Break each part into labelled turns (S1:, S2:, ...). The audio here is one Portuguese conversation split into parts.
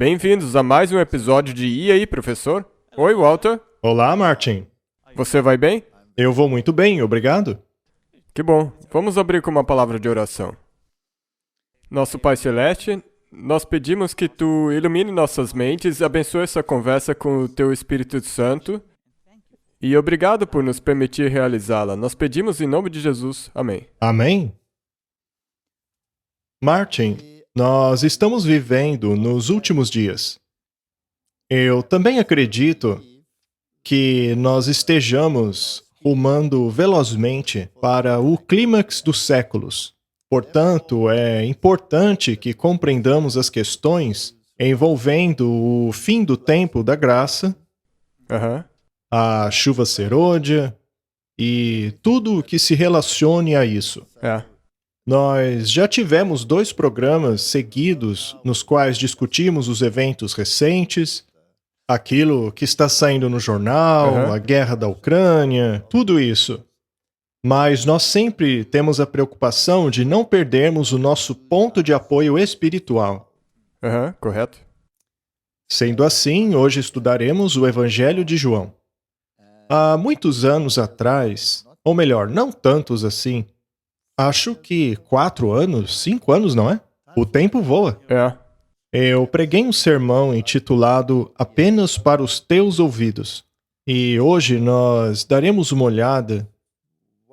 S1: Bem-vindos a mais um episódio de E aí, professor? Oi, Walter.
S2: Olá, Martin.
S1: Você vai bem?
S2: Eu vou muito bem, obrigado.
S1: Que bom. Vamos abrir com uma palavra de oração. Nosso Pai Celeste, nós pedimos que Tu ilumine nossas mentes, abençoe essa conversa com o Teu Espírito Santo e obrigado por nos permitir realizá-la. Nós pedimos em nome de Jesus. Amém.
S2: Amém? Martin, nós estamos vivendo nos últimos dias. Eu também acredito que nós estejamos rumando velozmente para o clímax dos séculos. Portanto, é importante que compreendamos as questões envolvendo o fim do tempo da graça,
S1: Aham.
S2: a chuva serôdia e tudo o que se relacione a isso.
S1: É.
S2: Nós já tivemos 2 programas seguidos nos quais discutimos os eventos recentes, aquilo que está saindo no jornal,
S1: Aham.
S2: a guerra da Ucrânia, tudo isso. Mas nós sempre temos a preocupação de não perdermos o nosso ponto de apoio espiritual.
S1: Aham, correto.
S2: Sendo assim, hoje estudaremos o Evangelho de João. Há muitos anos atrás, ou melhor, não tantos assim, acho que 4 anos, 5 anos, não é? O tempo voa.
S1: É.
S2: Eu preguei um sermão intitulado Apenas para os Teus Ouvidos. E hoje nós daremos uma olhada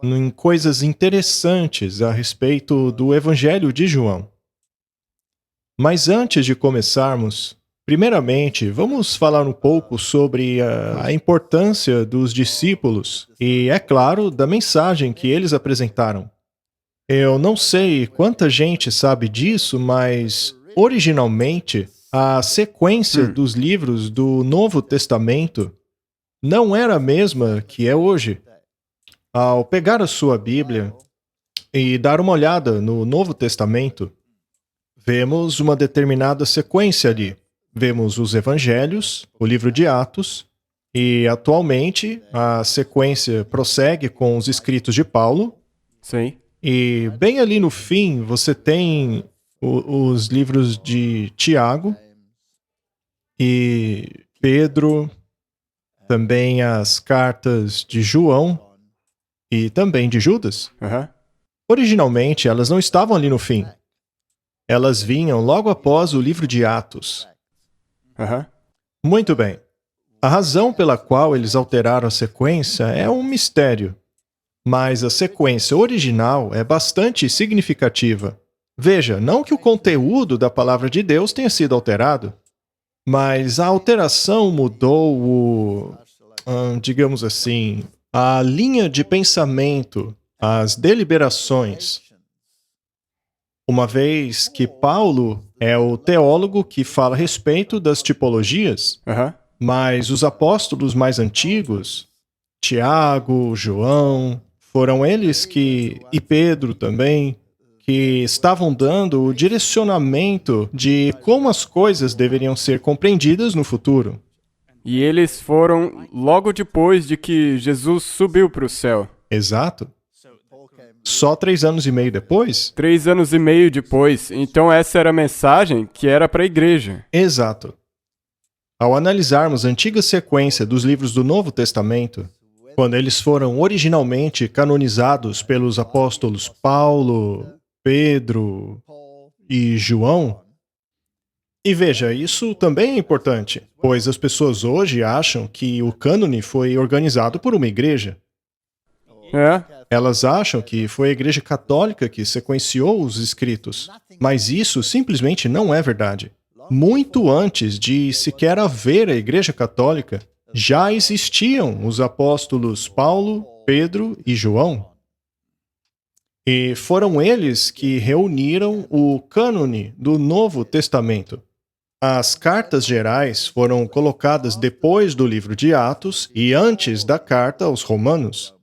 S2: em coisas interessantes a respeito do Evangelho de João. Mas antes de começarmos, primeiramente, vamos falar um pouco sobre a importância dos discípulos e, é claro, da mensagem que eles apresentaram. Eu não sei quanta gente sabe disso, mas originalmente a sequência dos livros do Novo Testamento não era a mesma que é hoje. Ao pegar a sua Bíblia e dar uma olhada no Novo Testamento, vemos uma determinada sequência ali. Vemos os Evangelhos, o livro de Atos, e atualmente a sequência prossegue com os escritos de Paulo.
S1: Sim.
S2: E bem ali no fim, você tem os livros de Tiago e Pedro, também as cartas de João e também de Judas.
S1: Aham.
S2: Originalmente, elas não estavam ali no fim. Elas vinham logo após o livro de Atos.
S1: Aham.
S2: Muito bem. A razão pela qual eles alteraram a sequência é um mistério. Mas a sequência original é bastante significativa. Veja, não que o conteúdo da palavra de Deus tenha sido alterado, mas a alteração mudou digamos assim, a linha de pensamento, as deliberações. Uma vez que Paulo é o teólogo que fala a respeito das tipologias,
S1: Aham.
S2: mas os apóstolos mais antigos, Tiago, João, foram eles e Pedro também, que estavam dando o direcionamento de como as coisas deveriam ser compreendidas no futuro.
S1: E eles foram logo depois de que Jesus subiu para o céu.
S2: Exato. Só 3 anos e meio depois?
S1: 3 anos e meio depois. Então essa era a mensagem que era para a igreja.
S2: Exato. Ao analisarmos a antiga sequência dos livros do Novo Testamento, quando eles foram originalmente canonizados pelos apóstolos Paulo, Pedro e João, e veja, isso também é importante, pois as pessoas hoje acham que o cânone foi organizado por uma igreja.
S1: É.
S2: Elas acham que foi a Igreja Católica que sequenciou os escritos, mas isso simplesmente não é verdade. Muito antes de sequer haver a Igreja Católica, já existiam os apóstolos Paulo, Pedro e João. E foram eles que reuniram o cânone do Novo Testamento. As cartas gerais foram colocadas depois do livro de Atos e antes da carta aos Romanos.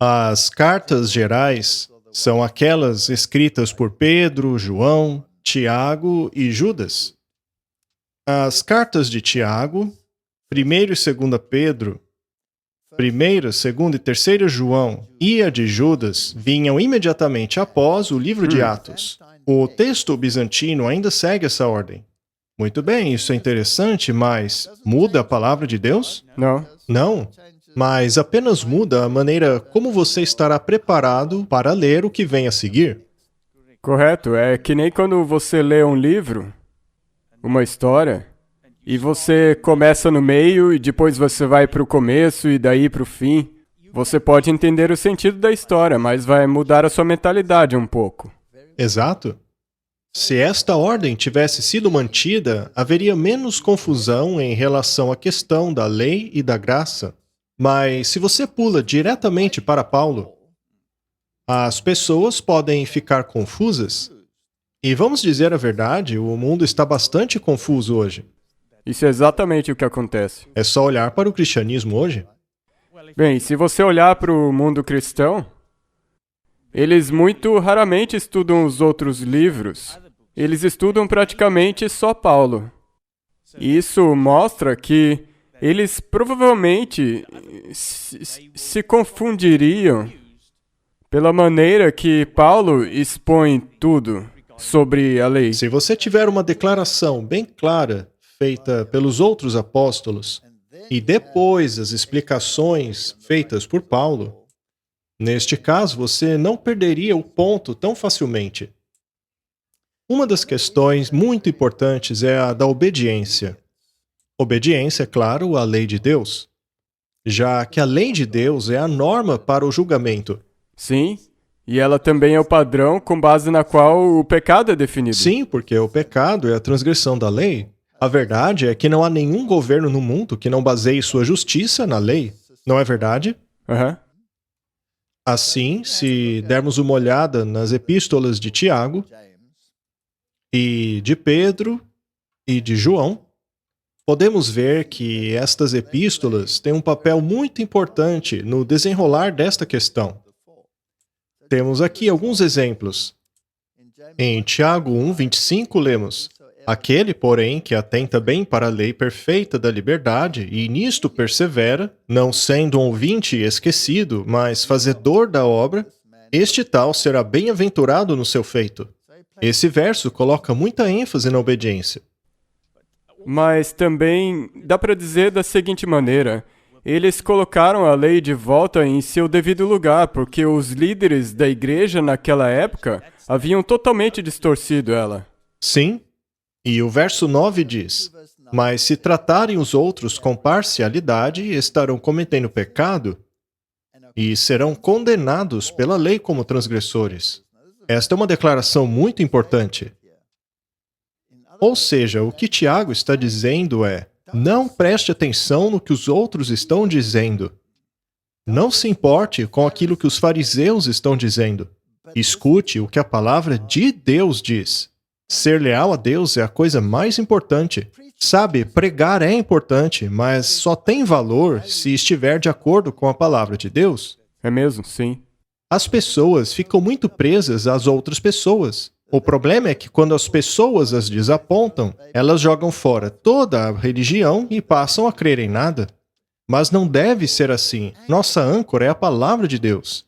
S2: As cartas gerais são aquelas escritas por Pedro, João, Tiago e Judas. As cartas de Tiago, 1º e 2º Pedro, 1ª, 2ª e 3ª João e a de Judas vinham imediatamente após o livro de Atos. O texto bizantino ainda segue essa ordem. Muito bem, isso é interessante, mas muda a palavra de Deus?
S1: Não.
S2: Não. Mas apenas muda a maneira como você estará preparado para ler o que vem a seguir.
S1: Correto. É que nem quando você lê um livro, uma história, e você começa no meio e depois você vai para o começo e daí para o fim. Você pode entender o sentido da história, mas vai mudar a sua mentalidade um pouco.
S2: Exato. Se esta ordem tivesse sido mantida, haveria menos confusão em relação à questão da lei e da graça. Mas se você pula diretamente para Paulo, as pessoas podem ficar confusas. E vamos dizer a verdade, o mundo está bastante confuso hoje.
S1: Isso é exatamente o que acontece.
S2: É só olhar para o cristianismo hoje.
S1: Bem, se você olhar para o mundo cristão, eles muito raramente estudam os outros livros. Eles estudam praticamente só Paulo. E isso mostra que eles provavelmente se confundiriam pela maneira que Paulo expõe tudo sobre a lei.
S2: Se você tiver uma declaração bem clara, feita pelos outros apóstolos, e depois as explicações feitas por Paulo, neste caso você não perderia o ponto tão facilmente. Uma das questões muito importantes é a da obediência. Obediência, é claro, à lei de Deus, já que a lei de Deus é a norma para o julgamento.
S1: Sim, e ela também é o padrão com base na qual o pecado é definido.
S2: Sim, porque o pecado é a transgressão da lei. A verdade é que não há nenhum governo no mundo que não baseie sua justiça na lei. Não é verdade?
S1: Aham.
S2: Assim, se dermos uma olhada nas epístolas de Tiago, e de Pedro e de João, podemos ver que estas epístolas têm um papel muito importante no desenrolar desta questão. Temos aqui alguns exemplos. Em Tiago 1:25 lemos: Aquele, porém, que atenta bem para a lei perfeita da liberdade e nisto persevera, não sendo um ouvinte esquecido, mas fazedor da obra, este tal será bem-aventurado no seu feito. Esse verso coloca muita ênfase na obediência.
S1: Mas também dá para dizer da seguinte maneira: eles colocaram a lei de volta em seu devido lugar, porque os líderes da igreja naquela época haviam totalmente distorcido ela.
S2: Sim, e o verso 9 diz: Mas se tratarem os outros com parcialidade, estarão cometendo pecado e serão condenados pela lei como transgressores. Esta é uma declaração muito importante. Ou seja, o que Tiago está dizendo é: não preste atenção no que os outros estão dizendo. Não se importe com aquilo que os fariseus estão dizendo. Escute o que a palavra de Deus diz. Ser leal a Deus é a coisa mais importante. Sabe, pregar é importante, mas só tem valor se estiver de acordo com a palavra de Deus.
S1: É mesmo? Sim.
S2: As pessoas ficam muito presas às outras pessoas. O problema é que quando as pessoas as desapontam, elas jogam fora toda a religião e passam a crer em nada. Mas não deve ser assim. Nossa âncora é a palavra de Deus.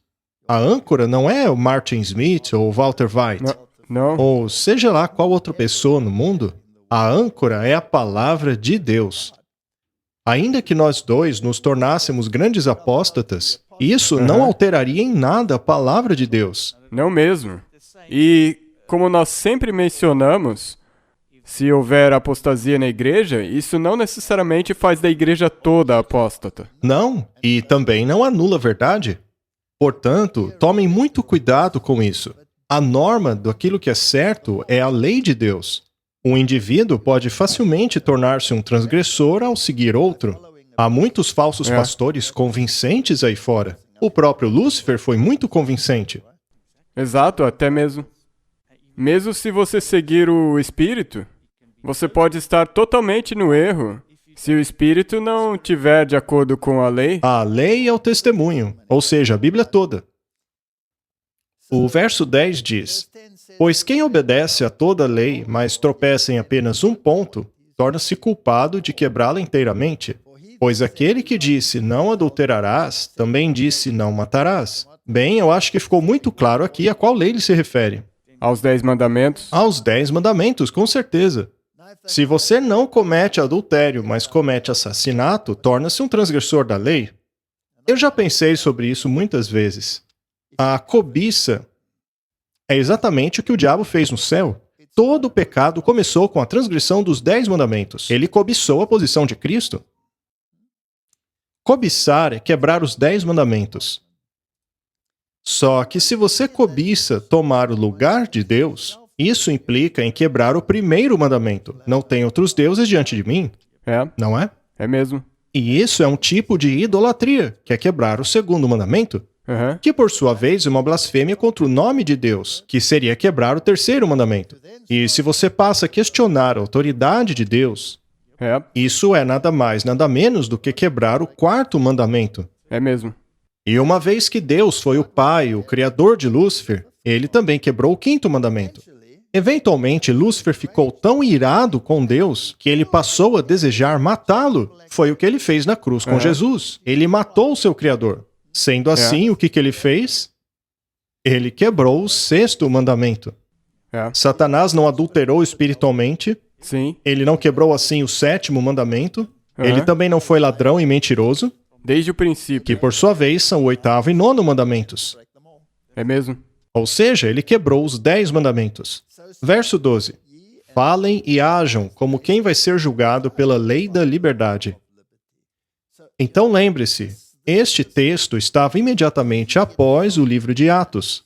S2: A âncora não é o Martin Smith ou Walter White,
S1: Não.
S2: ou seja lá qual outra pessoa no mundo. A âncora é a palavra de Deus. Ainda que nós dois nos tornássemos grandes apóstatas, isso não alteraria em nada a palavra de Deus.
S1: Não mesmo. E, como nós sempre mencionamos, se houver apostasia na igreja, isso não necessariamente faz da igreja toda apóstata.
S2: Não, e também não anula a verdade. Portanto, tomem muito cuidado com isso. A norma daquilo que é certo é a lei de Deus. Um indivíduo pode facilmente tornar-se um transgressor ao seguir outro. Há muitos falsos pastores convincentes aí fora. O próprio Lúcifer foi muito convincente.
S1: Exato, até mesmo. Mesmo se você seguir o Espírito, você pode estar totalmente no erro se o Espírito não estiver de acordo com a lei.
S2: A lei é o testemunho, ou seja, a Bíblia toda. O verso 10 diz: Pois quem obedece a toda a lei, mas tropeça em apenas um ponto, torna-se culpado de quebrá-la inteiramente. Pois aquele que disse não adulterarás, também disse não matarás. Bem, eu acho que ficou muito claro aqui a qual lei ele se refere.
S1: Aos 10 mandamentos.
S2: Aos 10 mandamentos, com certeza. Se você não comete adultério, mas comete assassinato, torna-se um transgressor da lei. Eu já pensei sobre isso muitas vezes. A cobiça é exatamente o que o diabo fez no céu. Todo o pecado começou com a transgressão dos 10 mandamentos. Ele cobiçou a posição de Cristo. Cobiçar é quebrar os 10 mandamentos. Só que se você cobiça tomar o lugar de Deus, isso implica em quebrar o primeiro mandamento. Não tem outros deuses diante de mim. Não é?
S1: É mesmo.
S2: E isso é um tipo de idolatria, que é quebrar o segundo mandamento, que por sua vez é uma blasfêmia contra o nome de Deus, que seria quebrar o terceiro mandamento. E se você passa a questionar a autoridade de Deus, isso é nada mais, nada menos do que quebrar o quarto mandamento.
S1: É mesmo.
S2: E uma vez que Deus foi o Pai, o Criador de Lúcifer, ele também quebrou o quinto mandamento. Eventualmente, Lúcifer ficou tão irado com Deus que ele passou a desejar matá-lo. Foi o que ele fez na cruz com Jesus. Ele matou o seu Criador. Sendo assim, o que ele fez? Ele quebrou o sexto mandamento. Satanás não adulterou espiritualmente.
S1: Sim.
S2: Ele não quebrou assim o sétimo mandamento. Ele também não foi ladrão e mentiroso.
S1: Desde o princípio.
S2: Que por sua vez são o oitavo e nono mandamentos.
S1: É mesmo.
S2: Ou seja, ele quebrou os 10 mandamentos. Verso 12. Falem e ajam como quem vai ser julgado pela lei da liberdade. Então lembre-se, este texto estava imediatamente após o livro de Atos.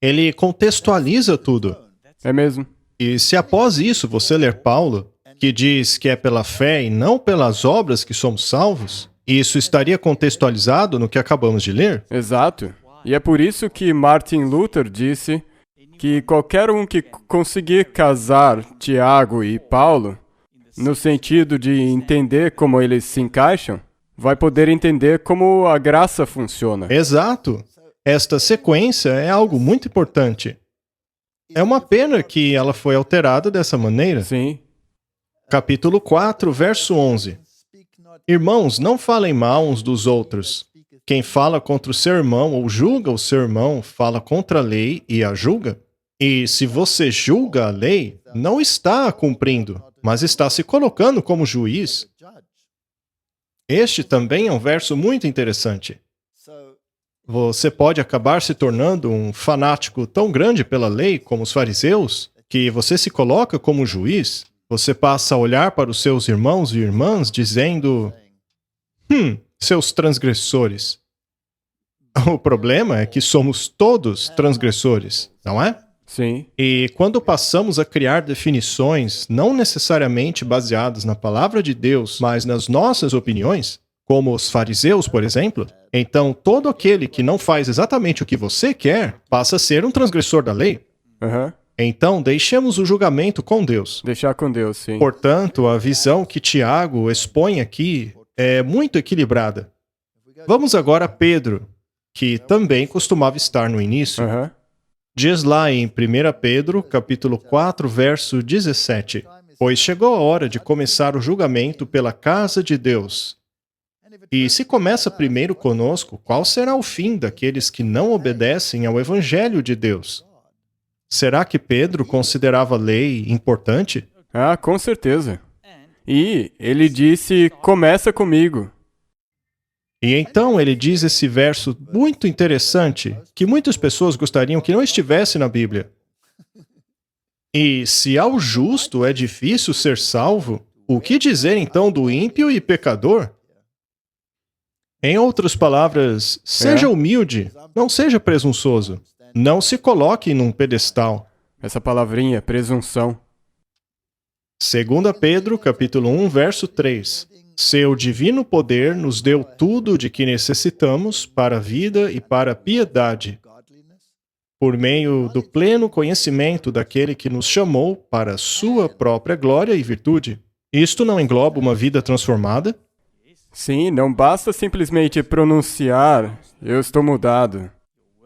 S2: Ele contextualiza tudo.
S1: É mesmo.
S2: E se após isso você ler Paulo, que diz que é pela fé e não pelas obras que somos salvos, isso estaria contextualizado no que acabamos de ler?
S1: Exato. E é por isso que Martin Luther disse que qualquer um que conseguir casar Tiago e Paulo, no sentido de entender como eles se encaixam, vai poder entender como a graça funciona.
S2: Exato. Esta sequência é algo muito importante. É uma pena que ela foi alterada dessa maneira.
S1: Sim.
S2: Capítulo 4, verso 11. Irmãos, não falem mal uns dos outros. Quem fala contra o seu irmão ou julga o seu irmão, fala contra a lei e a julga. E se você julga a lei, não está a cumprindo, mas está se colocando como juiz. Este também é um verso muito interessante. Você pode acabar se tornando um fanático tão grande pela lei como os fariseus, que você se coloca como juiz. Você passa a olhar para os seus irmãos e irmãs dizendo: seus transgressores. O problema é que somos todos transgressores, não é?
S1: Sim.
S2: E quando passamos a criar definições não necessariamente baseadas na palavra de Deus, mas nas nossas opiniões, como os fariseus, por exemplo, então todo aquele que não faz exatamente o que você quer passa a ser um transgressor da lei. Então, deixemos o julgamento com Deus.
S1: Deixar com Deus, sim.
S2: Portanto, a visão que Tiago expõe aqui é muito equilibrada. Vamos agora a Pedro, que também costumava estar no início. Diz lá em 1 Pedro, capítulo 4, verso 17. Pois chegou a hora de começar o julgamento pela casa de Deus. E se começa primeiro conosco, qual será o fim daqueles que não obedecem ao evangelho de Deus? Será que Pedro considerava a lei importante?
S1: Ah, com certeza. E ele disse, começa comigo.
S2: E então ele diz esse verso muito interessante, que muitas pessoas gostariam que não estivesse na Bíblia. E se ao justo é difícil ser salvo, o que dizer então do ímpio e pecador? Em outras palavras, seja humilde, não seja presunçoso. Não se coloque num pedestal.
S1: Essa palavrinha, presunção.
S2: 2 Pedro, capítulo 1, verso 3. Seu divino poder nos deu tudo de que necessitamos para a vida e para a piedade, por meio do pleno conhecimento daquele que nos chamou para a sua própria glória e virtude. Isto não engloba uma vida transformada?
S1: Sim, não basta simplesmente pronunciar, eu estou mudado.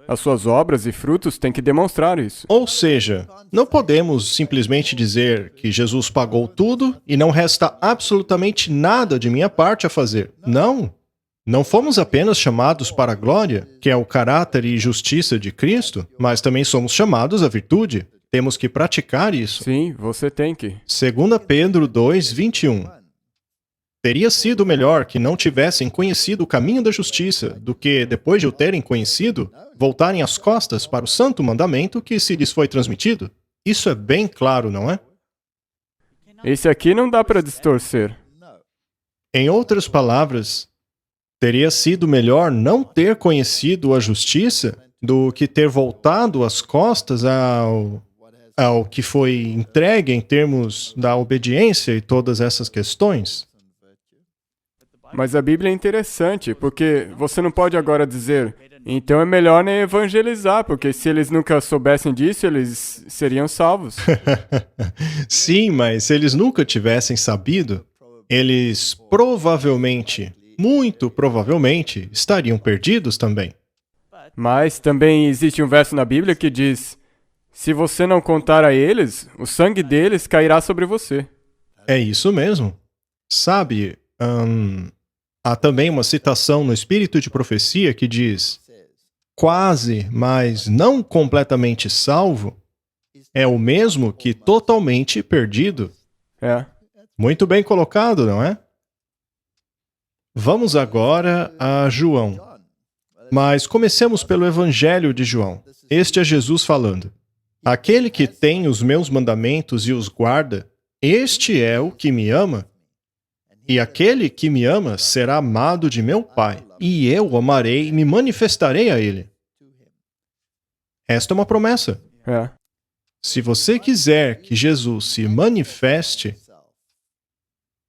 S1: As suas obras e frutos têm que demonstrar isso.
S2: Ou seja, não podemos simplesmente dizer que Jesus pagou tudo e não resta absolutamente nada de minha parte a fazer. Não. Não fomos apenas chamados para a glória, que é o caráter e justiça de Cristo, mas também somos chamados à virtude. Temos que praticar isso.
S1: Sim, você tem que.
S2: 2 Pedro 2, 21. Teria sido melhor que não tivessem conhecido o caminho da justiça, do que, depois de o terem conhecido, voltarem as costas para o santo mandamento que se lhes foi transmitido. Isso é bem claro, não é?
S1: Esse aqui não dá para distorcer.
S2: Em outras palavras, teria sido melhor não ter conhecido a justiça do que ter voltado as costas ao que foi entregue em termos da obediência e todas essas questões?
S1: Mas a Bíblia é interessante, porque você não pode agora dizer, então é melhor nem evangelizar, porque se eles nunca soubessem disso, eles seriam salvos.
S2: Sim, mas se eles nunca tivessem sabido, eles provavelmente, muito provavelmente, estariam perdidos também.
S1: Mas também existe um verso na Bíblia que diz, se você não contar a eles, o sangue deles cairá sobre você.
S2: É isso mesmo. Sabe, há também uma citação no Espírito de Profecia que diz: quase, mas não completamente salvo, é o mesmo que totalmente perdido.
S1: É.
S2: Muito bem colocado, não é? Vamos agora a João. Mas comecemos pelo Evangelho de João. Este é Jesus falando. Aquele que tem os meus mandamentos e os guarda, este é o que me ama. E aquele que me ama será amado de meu Pai, e eu o amarei e me manifestarei a ele. Esta é uma promessa.
S1: É.
S2: Se você quiser que Jesus se manifeste,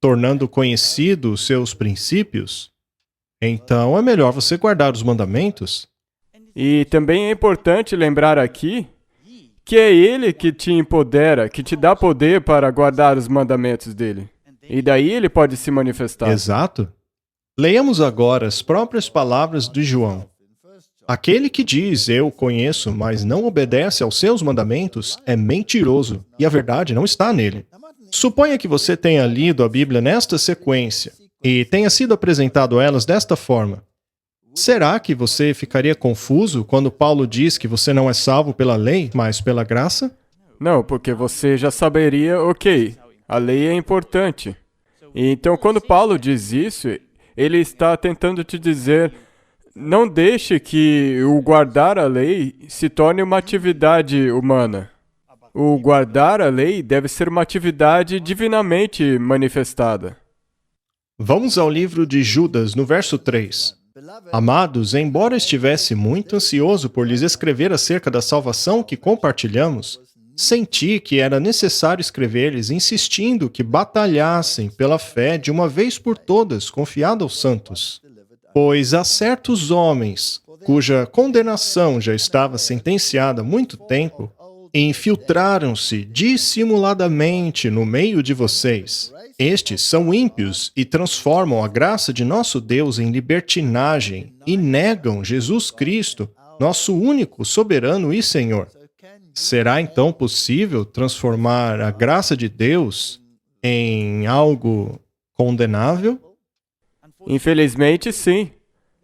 S2: tornando conhecido os seus princípios, então é melhor você guardar os mandamentos.
S1: E também é importante lembrar aqui que é Ele que te empodera, que te dá poder para guardar os mandamentos dele. E daí ele pode se manifestar.
S2: Exato. Leiamos agora as próprias palavras de João. Aquele que diz, eu o conheço, mas não obedece aos seus mandamentos, é mentiroso, e a verdade não está nele. Suponha que você tenha lido a Bíblia nesta sequência, e tenha sido apresentado a elas desta forma. Será que você ficaria confuso quando Paulo diz que você não é salvo pela lei, mas pela graça?
S1: Não, porque você já saberia, ok, a lei é importante. E então, quando Paulo diz isso, ele está tentando te dizer, não deixe que o guardar a lei se torne uma atividade humana. O guardar a lei deve ser uma atividade divinamente manifestada.
S2: Vamos ao livro de Judas, no verso 3. Amados, embora estivesse muito ansioso por lhes escrever acerca da salvação que compartilhamos, senti que era necessário escrever-lhes insistindo que batalhassem pela fé de uma vez por todas, confiada aos santos. Pois há certos homens, cuja condenação já estava sentenciada há muito tempo, infiltraram-se dissimuladamente no meio de vocês. Estes são ímpios e transformam a graça de nosso Deus em libertinagem e negam Jesus Cristo, nosso único soberano e Senhor. Será então possível transformar a graça de Deus em algo condenável?
S1: Infelizmente, sim.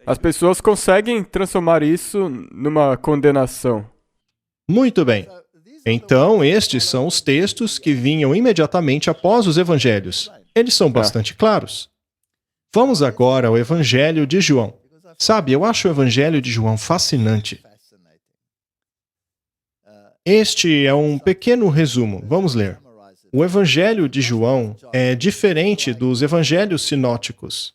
S1: As pessoas conseguem transformar isso numa condenação.
S2: Muito bem. Então, estes são os textos que vinham imediatamente após os evangelhos. Eles são bastante claros. Vamos agora ao Evangelho de João. Sabe, eu acho o Evangelho de João fascinante. Este é um pequeno resumo. Vamos ler. O Evangelho de João é diferente dos evangelhos sinóticos,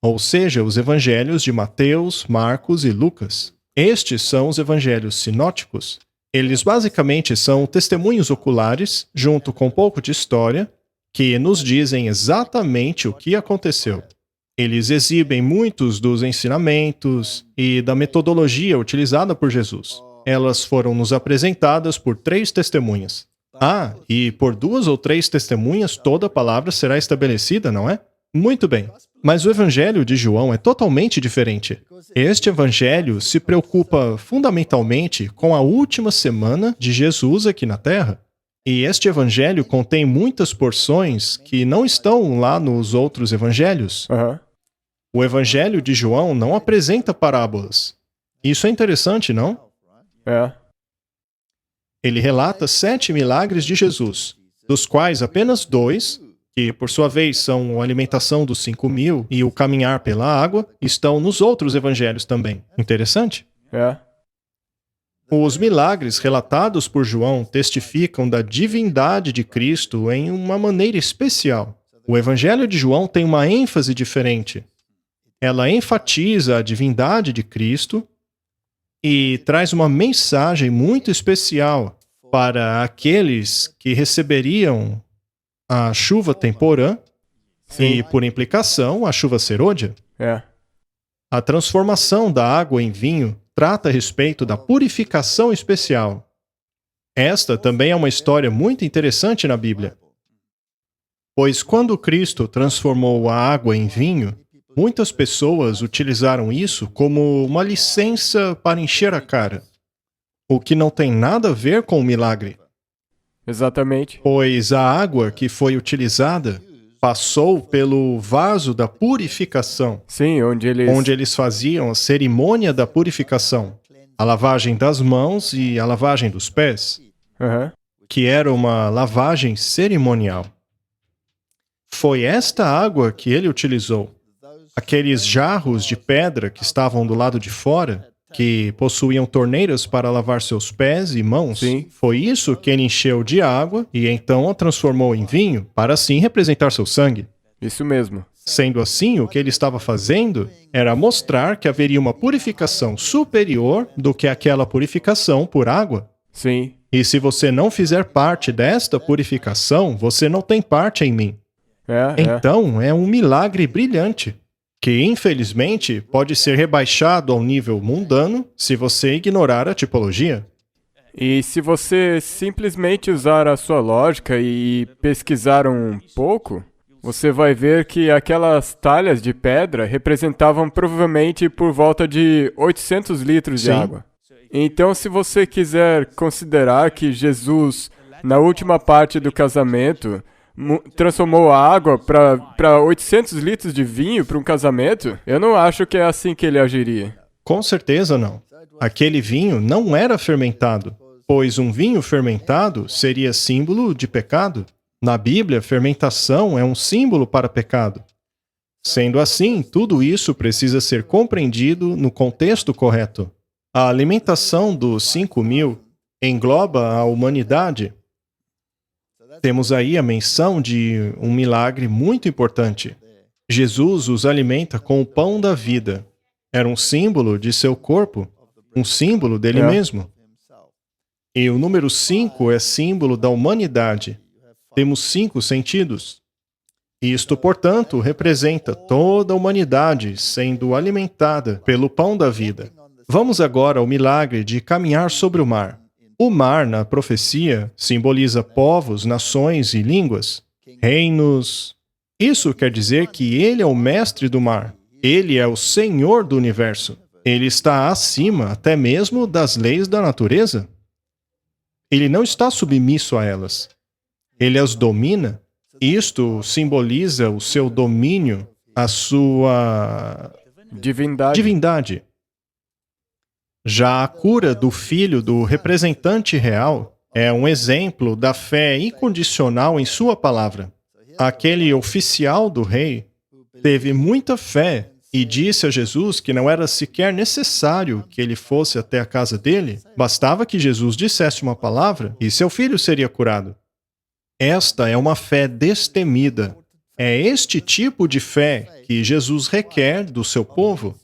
S2: ou seja, os evangelhos de Mateus, Marcos e Lucas. Estes são os evangelhos sinóticos. Eles basicamente são testemunhos oculares, junto com um pouco de história, que nos dizem exatamente o que aconteceu. Eles exibem muitos dos ensinamentos e da metodologia utilizada por Jesus. Elas foram nos apresentadas por 3 testemunhas. Ah, e por 2 ou 3 testemunhas toda a palavra será estabelecida, não é? Muito bem. Mas o Evangelho de João é totalmente diferente. Este Evangelho se preocupa fundamentalmente com a última semana de Jesus aqui na Terra. E este Evangelho contém muitas porções que não estão lá nos outros Evangelhos. O Evangelho de João não apresenta parábolas. Isso é interessante, não?
S1: É.
S2: Ele relata 7 milagres de Jesus, dos quais apenas 2, que por sua vez são a alimentação dos 5.000 e o caminhar pela água, estão nos outros evangelhos também. Interessante?
S1: É.
S2: Os milagres relatados por João testificam da divindade de Cristo em uma maneira especial. O Evangelho de João tem uma ênfase diferente. Ela enfatiza a divindade de Cristo e traz uma mensagem muito especial para aqueles que receberiam a chuva temporã e, por implicação, a chuva serôdia.
S1: É.
S2: A transformação da água em vinho trata a respeito da purificação especial. Esta também é uma história muito interessante na Bíblia. Pois quando Cristo transformou a água em vinho, muitas pessoas utilizaram isso como uma licença para encher a cara, o que não tem nada a ver com o milagre.
S1: Exatamente.
S2: Pois a água que foi utilizada passou pelo vaso da purificação,
S1: Sim, onde
S2: eles faziam a cerimônia da purificação, a lavagem das mãos e a lavagem dos pés,
S1: Aham.
S2: que era uma lavagem cerimonial. Foi esta água que ele utilizou. Aqueles jarros de pedra que estavam do lado de fora, que possuíam torneiras para lavar seus pés e mãos,
S1: Sim.
S2: foi isso que ele encheu de água e então a transformou em vinho, para assim representar seu sangue.
S1: Isso mesmo.
S2: Sendo assim, o que ele estava fazendo era mostrar que haveria uma purificação superior do que aquela purificação por água.
S1: Sim.
S2: E se você não fizer parte desta purificação, você não tem parte em mim. Então, é um milagre brilhante, que infelizmente pode ser rebaixado ao nível mundano se você ignorar a tipologia.
S1: E se você simplesmente usar a sua lógica e pesquisar um pouco, você vai ver que aquelas talhas de pedra representavam provavelmente por volta de 800 litros de
S2: Sim.
S1: água. Então, se você quiser considerar que Jesus, na última parte do casamento, transformou a água para 800 litros de vinho para um casamento, eu não acho que é assim que ele agiria.
S2: Com certeza não. Aquele vinho não era fermentado, pois um vinho fermentado seria símbolo de pecado. Na Bíblia, fermentação é um símbolo para pecado. Sendo assim, tudo isso precisa ser compreendido no contexto correto. A alimentação dos 5.000 engloba a humanidade. Temos aí a menção de um milagre muito importante. Jesus os alimenta com o pão da vida. Era um símbolo de seu corpo, um símbolo dele mesmo. E o número 5 é símbolo da humanidade. Temos 5 sentidos. Isto, portanto, representa toda a humanidade sendo alimentada pelo pão da vida. Vamos agora ao milagre de caminhar sobre o mar. O mar, na profecia, simboliza povos, nações e línguas, reinos. Isso quer dizer que ele é o mestre do mar. Ele é o Senhor do universo. Ele está acima até mesmo das leis da natureza. Ele não está submisso a elas. Ele as domina. Isto simboliza o seu domínio, a sua divindade. Já a cura do filho do representante real é um exemplo da fé incondicional em sua palavra. Aquele oficial do rei teve muita fé e disse a Jesus que não era sequer necessário que ele fosse até a casa dele, bastava que Jesus dissesse uma palavra e seu filho seria curado. Esta é uma fé destemida. É este tipo de fé que Jesus requer do seu povo.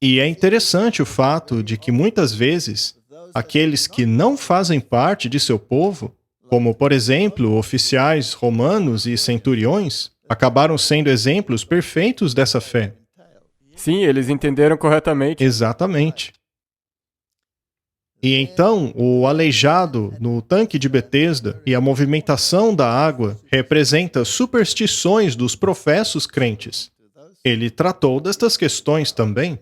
S2: E é interessante o fato de que muitas vezes aqueles que não fazem parte de seu povo, como por exemplo oficiais romanos e centuriões, acabaram sendo exemplos perfeitos dessa fé.
S1: Sim, eles entenderam corretamente.
S2: Exatamente. E então, o aleijado no tanque de Betesda e a movimentação da água representa superstições dos professos crentes. Ele tratou destas questões também.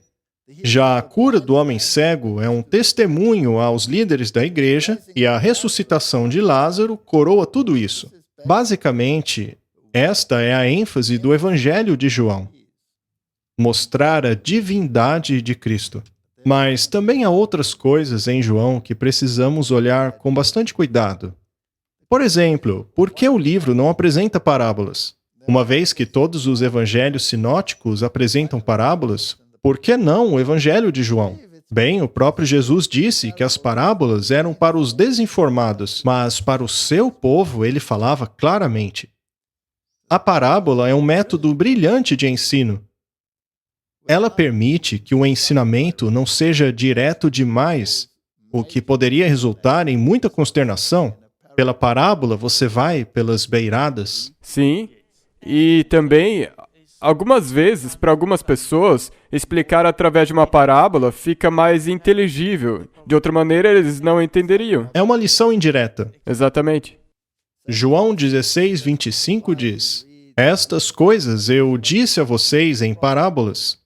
S2: Já a cura do homem cego é um testemunho aos líderes da igreja e a ressuscitação de Lázaro coroa tudo isso. Basicamente, esta é a ênfase do Evangelho de João. Mostrar a divindade de Cristo. Mas também há outras coisas em João que precisamos olhar com bastante cuidado. Por exemplo, por que o livro não apresenta parábolas? Uma vez que todos os evangelhos sinóticos apresentam parábolas, por que não o evangelho de João? Bem, o próprio Jesus disse que as parábolas eram para os desinformados, mas para o seu povo ele falava claramente. A parábola é um método brilhante de ensino. Ela permite que o ensinamento não seja direto demais, o que poderia resultar em muita consternação. Pela parábola, você vai pelas beiradas.
S1: Sim. E também, algumas vezes, para algumas pessoas, explicar através de uma parábola fica mais inteligível. De outra maneira, eles não entenderiam.
S2: É uma lição indireta.
S1: Exatamente.
S2: João 16:25 diz: Estas coisas eu disse a vocês em parábolas.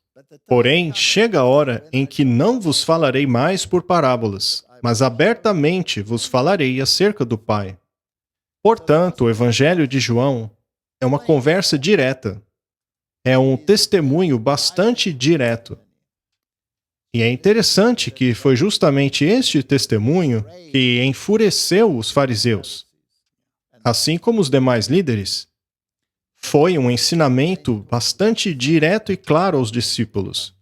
S2: Porém, chega a hora em que não vos falarei mais por parábolas, mas abertamente vos falarei acerca do Pai. Portanto, o Evangelho de João é uma conversa direta. É um testemunho bastante direto. E é interessante que foi justamente este testemunho que enfureceu os fariseus, assim como os demais líderes. Foi um ensinamento bastante direto e claro aos discípulos.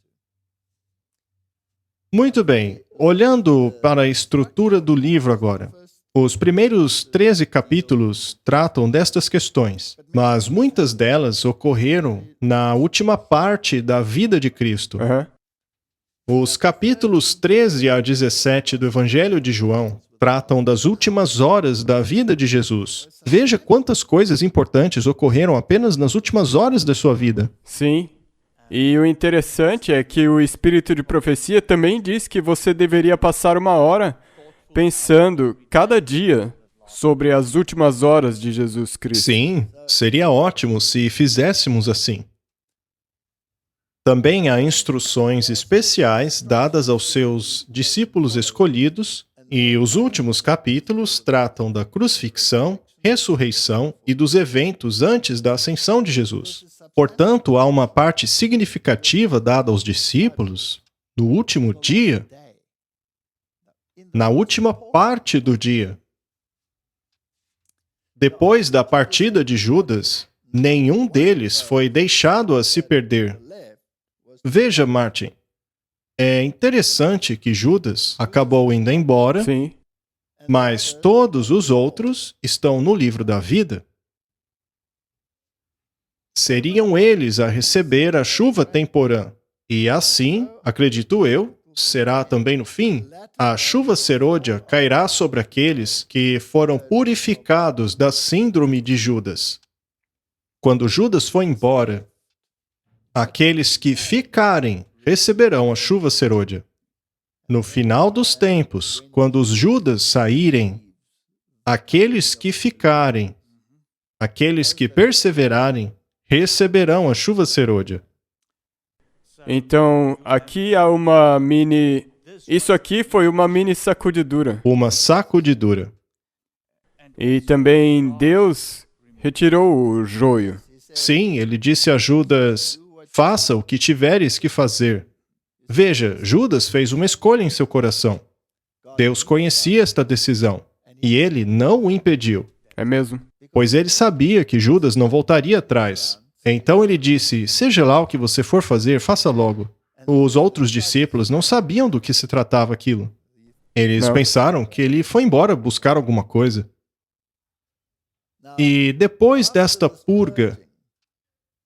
S2: Muito bem, olhando para a estrutura do livro agora. Os primeiros 13 capítulos tratam destas questões, mas muitas delas ocorreram na última parte da vida de Cristo.
S1: Aham.
S2: Os capítulos 13 a 17 do Evangelho de João tratam das últimas horas da vida de Jesus. Veja quantas coisas importantes ocorreram apenas nas últimas horas da sua vida.
S1: Sim. E o interessante é que o espírito de profecia também diz que você deveria passar uma hora pensando cada dia sobre as últimas horas de Jesus Cristo.
S2: Sim, seria ótimo se fizéssemos assim. Também há instruções especiais dadas aos seus discípulos escolhidos, e os últimos capítulos tratam da crucifixão, ressurreição e dos eventos antes da ascensão de Jesus. Portanto, há uma parte significativa dada aos discípulos no último dia, na última parte do dia. Depois da partida de Judas, nenhum deles foi deixado a se perder. Veja, Martin, é interessante que Judas acabou indo embora,
S1: Sim.
S2: mas todos os outros estão no livro da vida. Seriam eles a receber a chuva temporã, e assim, acredito eu, será também no fim. A chuva serôdia cairá sobre aqueles que foram purificados da síndrome de Judas. Quando Judas for embora, aqueles que ficarem receberão a chuva serôdia. No final dos tempos, quando os Judas saírem, aqueles que ficarem, aqueles que perseverarem, receberão a chuva serôdia.
S1: Então, aqui há uma mini... Isso aqui foi uma mini sacudidura.
S2: Uma sacudidura.
S1: E também Deus retirou o joio.
S2: Sim, ele disse a Judas: faça o que tiveres que fazer. Veja, Judas fez uma escolha em seu coração. Deus conhecia esta decisão, e ele não o impediu,
S1: É mesmo?
S2: pois ele sabia que Judas não voltaria atrás. Então ele disse: seja lá o que você for fazer, faça logo. Os outros discípulos não sabiam do que se tratava aquilo. Eles
S1: Não.
S2: pensaram que ele foi embora buscar alguma coisa. E depois desta purga,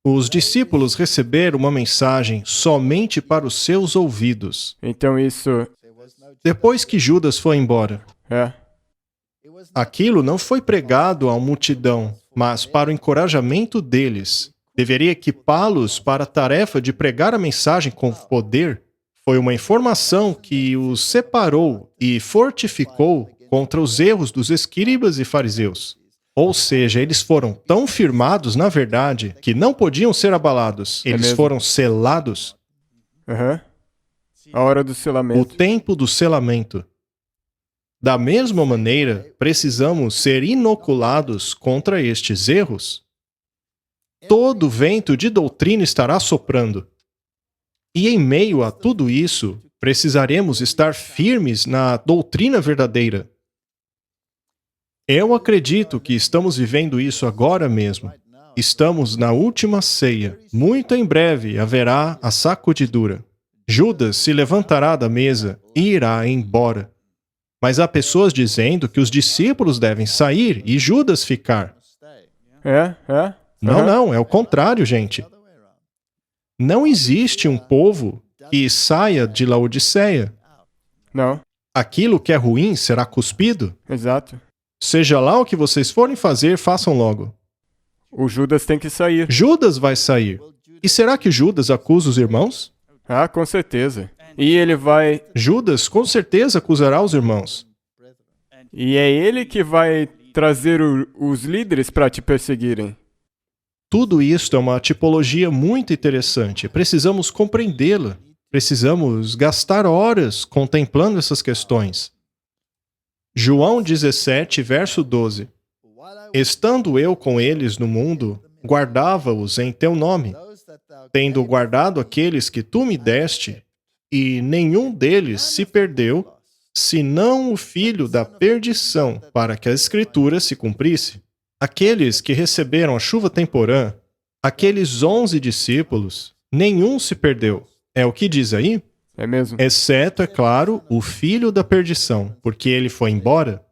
S2: os discípulos receberam uma mensagem somente para os seus ouvidos.
S1: Então isso...
S2: Depois que Judas foi embora,
S1: É.
S2: aquilo não foi pregado à multidão, mas para o encorajamento deles. Deveria equipá-los para a tarefa de pregar a mensagem com poder. Foi uma informação que os separou e fortificou contra os erros dos escribas e fariseus. Ou seja, eles foram tão firmados na verdade que não podiam ser abalados. Eles
S1: mesmo.
S2: foram selados.
S1: Aham. A hora do
S2: O
S1: selamento.
S2: tempo do selamento. Da mesma maneira, precisamos ser inoculados contra estes erros. Todo vento de doutrina estará soprando. E em meio a tudo isso, precisaremos estar firmes na doutrina verdadeira. Eu acredito que estamos vivendo isso agora mesmo. Estamos na última ceia. Muito em breve haverá a sacudidura. Judas se levantará da mesa e irá embora. Mas há pessoas dizendo que os discípulos devem sair e Judas ficar. Não, é o contrário, gente. Não existe um povo que saia de Laodiceia.
S1: Não,
S2: Aquilo que é ruim será cuspido.
S1: exato.
S2: Seja lá o que vocês forem fazer, façam logo.
S1: O Judas tem que sair.
S2: Judas vai sair. E será que Judas acusa os irmãos?
S1: Ah, com certeza. E ele vai...
S2: Judas com certeza acusará os irmãos.
S1: E é ele que vai trazer os líderes para te perseguirem.
S2: Tudo isto é uma tipologia muito interessante. Precisamos compreendê-la. Precisamos gastar horas contemplando essas questões. João 17, verso 12. Estando eu com eles no mundo, guardava-os em teu nome, tendo guardado aqueles que tu me deste, e nenhum deles se perdeu, senão o filho da perdição, para que a Escritura se cumprisse. Aqueles que receberam a chuva temporã, aqueles 11 discípulos, nenhum se perdeu. É o que diz aí?
S1: É mesmo?
S2: Exceto, é claro, o filho da perdição, porque ele foi embora.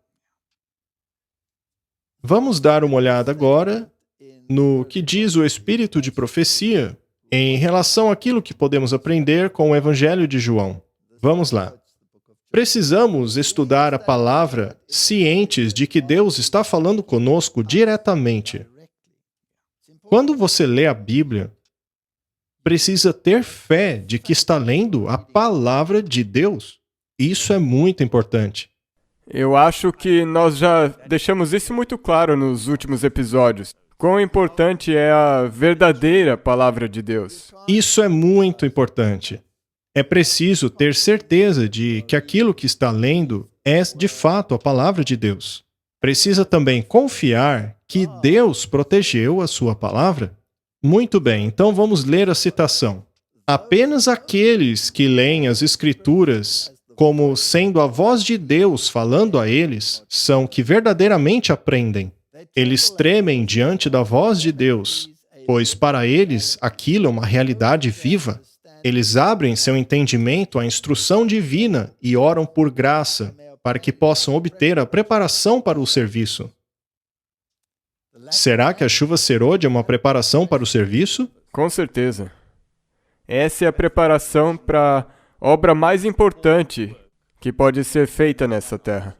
S2: Vamos dar uma olhada agora no que diz o Espírito de profecia em relação àquilo que podemos aprender com o Evangelho de João. Vamos lá. Precisamos estudar a palavra cientes de que Deus está falando conosco diretamente. Quando você lê a Bíblia, precisa ter fé de que está lendo a palavra de Deus. Isso é muito importante.
S1: Eu acho que nós já deixamos isso muito claro nos últimos episódios. Quão importante é a verdadeira palavra de Deus.
S2: Isso é muito importante. É preciso ter certeza de que aquilo que está lendo é de fato a palavra de Deus. Precisa também confiar que Deus protegeu a sua palavra. Muito bem, então vamos ler a citação. Apenas aqueles que leem as Escrituras como sendo a voz de Deus falando a eles são que verdadeiramente aprendem. Eles tremem diante da voz de Deus, pois para eles aquilo é uma realidade viva. Eles abrem seu entendimento à instrução divina e oram por graça, para que possam obter a preparação para o serviço. Será que a chuva serôdia é uma preparação para o serviço?
S1: Com certeza. Essa é a preparação para a obra mais importante que pode ser feita nessa terra.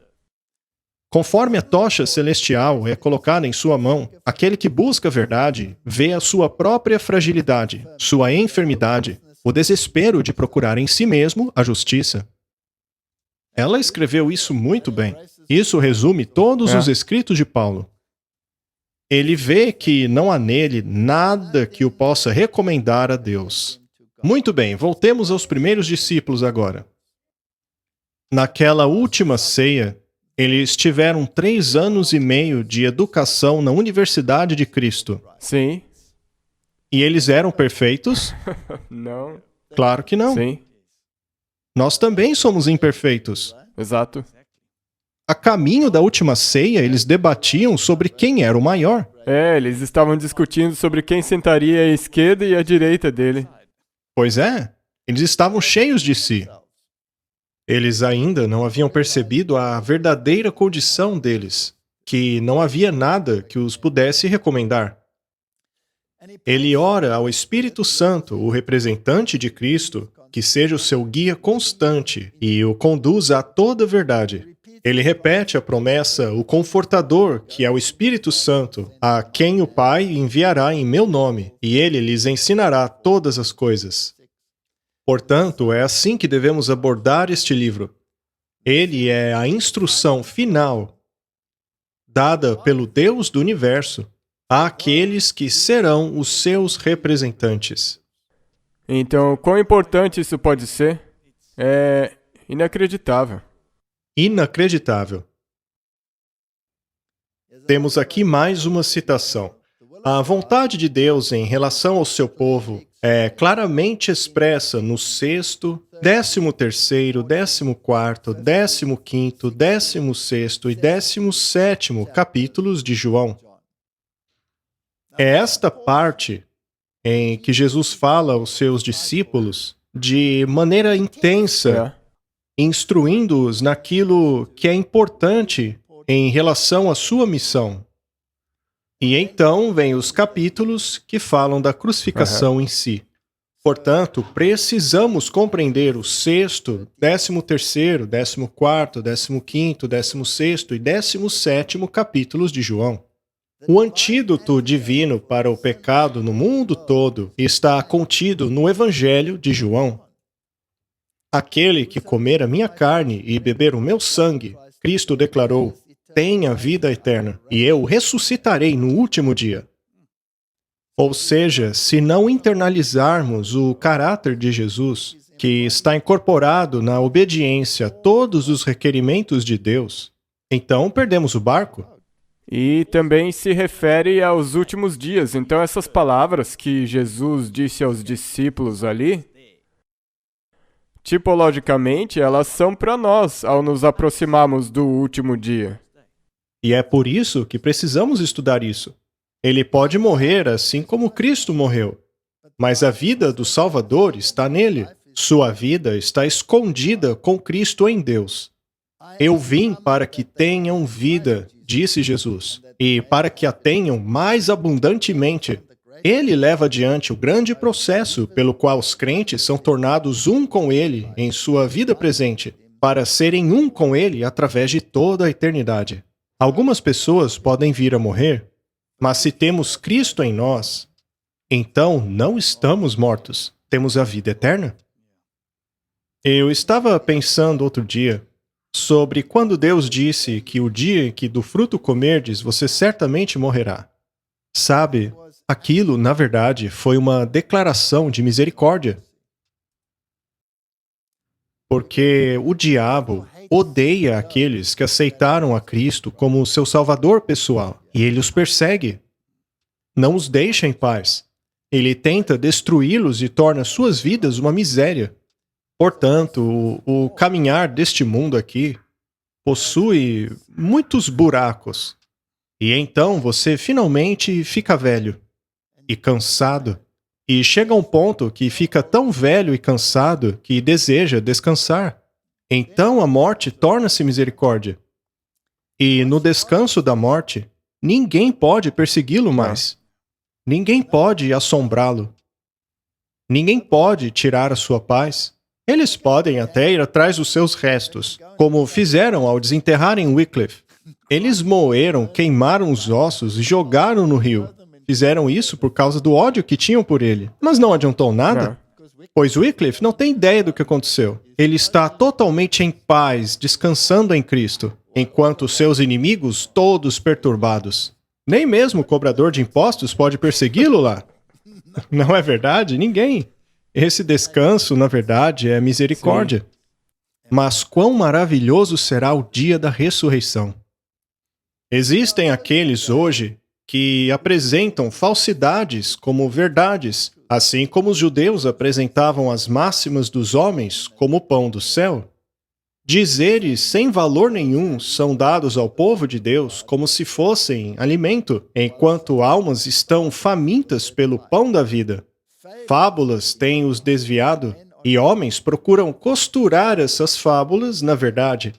S2: Conforme a tocha celestial é colocada em sua mão, aquele que busca a verdade vê a sua própria fragilidade, sua enfermidade, o desespero de procurar em si mesmo a justiça. Ela escreveu isso muito bem. Isso resume todos os escritos de Paulo. Ele vê que não há nele nada que o possa recomendar a Deus. Muito bem, voltemos aos primeiros discípulos agora. Naquela última ceia, eles tiveram 3 anos e meio de educação na Universidade de Cristo.
S1: Sim.
S2: E eles eram perfeitos?
S1: Não.
S2: Claro que não.
S1: Sim.
S2: Nós também somos imperfeitos.
S1: Exato.
S2: A caminho da última ceia, eles debatiam sobre quem era o maior.
S1: Eles estavam discutindo sobre quem sentaria à esquerda e à direita dele.
S2: Pois é, eles estavam cheios de si. Eles ainda não haviam percebido a verdadeira condição deles, que não havia nada que os pudesse recomendar. Ele ora ao Espírito Santo, o representante de Cristo, que seja o seu guia constante e o conduza a toda a verdade. Ele repete a promessa, o Confortador, que é o Espírito Santo, a quem o Pai enviará em meu nome, e ele lhes ensinará todas as coisas. Portanto, é assim que devemos abordar este livro. Ele é a instrução final dada pelo Deus do universo àqueles que serão os seus representantes.
S1: Então, quão importante isso pode ser? É inacreditável.
S2: Inacreditável. Temos aqui mais uma citação. A vontade de Deus em relação ao seu povo é claramente expressa no 6º 13º, 14º, 15º, 16º e 17º capítulos de João. É esta parte em que Jesus fala aos seus discípulos de maneira intensa, instruindo-os naquilo que é importante em relação à sua missão. E então vem os capítulos que falam da crucificação em si. Portanto, precisamos compreender o 6º, 13º, 14º, 15º, 16º e 17º capítulos de João. O antídoto divino para o pecado no mundo todo está contido no Evangelho de João. Aquele que comer a minha carne e beber o meu sangue, Cristo declarou, tem a vida eterna, e eu o ressuscitarei no último dia. Ou seja, se não internalizarmos o caráter de Jesus, que está incorporado na obediência a todos os requerimentos de Deus, então perdemos o barco.
S1: E também se refere aos últimos dias. Então, essas palavras que Jesus disse aos discípulos ali, tipologicamente, elas são para nós ao nos aproximarmos do último dia.
S2: E é por isso que precisamos estudar isso. Ele pode morrer assim como Cristo morreu, mas a vida do Salvador está nele. Sua vida está escondida com Cristo em Deus. Eu vim para que tenham vida, disse Jesus, e para que a tenham mais abundantemente. Ele leva adiante o grande processo pelo qual os crentes são tornados um com Ele em sua vida presente, para serem um com Ele através de toda a eternidade. Algumas pessoas podem vir a morrer, mas se temos Cristo em nós, então não estamos mortos, temos a vida eterna. Eu estava pensando outro dia sobre quando Deus disse que o dia em que do fruto comerdes, você certamente morrerá. Sabe, aquilo, na verdade, foi uma declaração de misericórdia. Porque o diabo odeia aqueles que aceitaram a Cristo como seu salvador pessoal, e ele os persegue. Não os deixa em paz. Ele tenta destruí-los e torna suas vidas uma miséria. Portanto, o caminhar deste mundo aqui possui muitos buracos. E então você finalmente fica velho e cansado. E chega a um ponto que fica tão velho e cansado que deseja descansar. Então a morte torna-se misericórdia. E no descanso da morte, ninguém pode persegui-lo mais. Ninguém pode assombrá-lo. Ninguém pode tirar a sua paz. Eles podem até ir atrás dos seus restos, como fizeram ao desenterrarem Wycliffe. Eles moeram, queimaram os ossos e jogaram no rio. Fizeram isso por causa do ódio que tinham por ele. Mas não adiantou nada, pois Wycliffe não tem ideia do que aconteceu. Ele está totalmente em paz, descansando em Cristo, enquanto seus inimigos todos perturbados. Nem mesmo o cobrador de impostos pode persegui-lo lá. Não é verdade? Ninguém. Esse descanso, na verdade, é misericórdia. Sim. Mas quão maravilhoso será o dia da ressurreição. Existem aqueles hoje que apresentam falsidades como verdades, assim como os judeus apresentavam as máximas dos homens como o pão do céu. Dizeres sem valor nenhum são dados ao povo de Deus como se fossem alimento, enquanto almas estão famintas pelo pão da vida. Fábulas têm os desviado, e homens procuram costurar essas fábulas na verdade.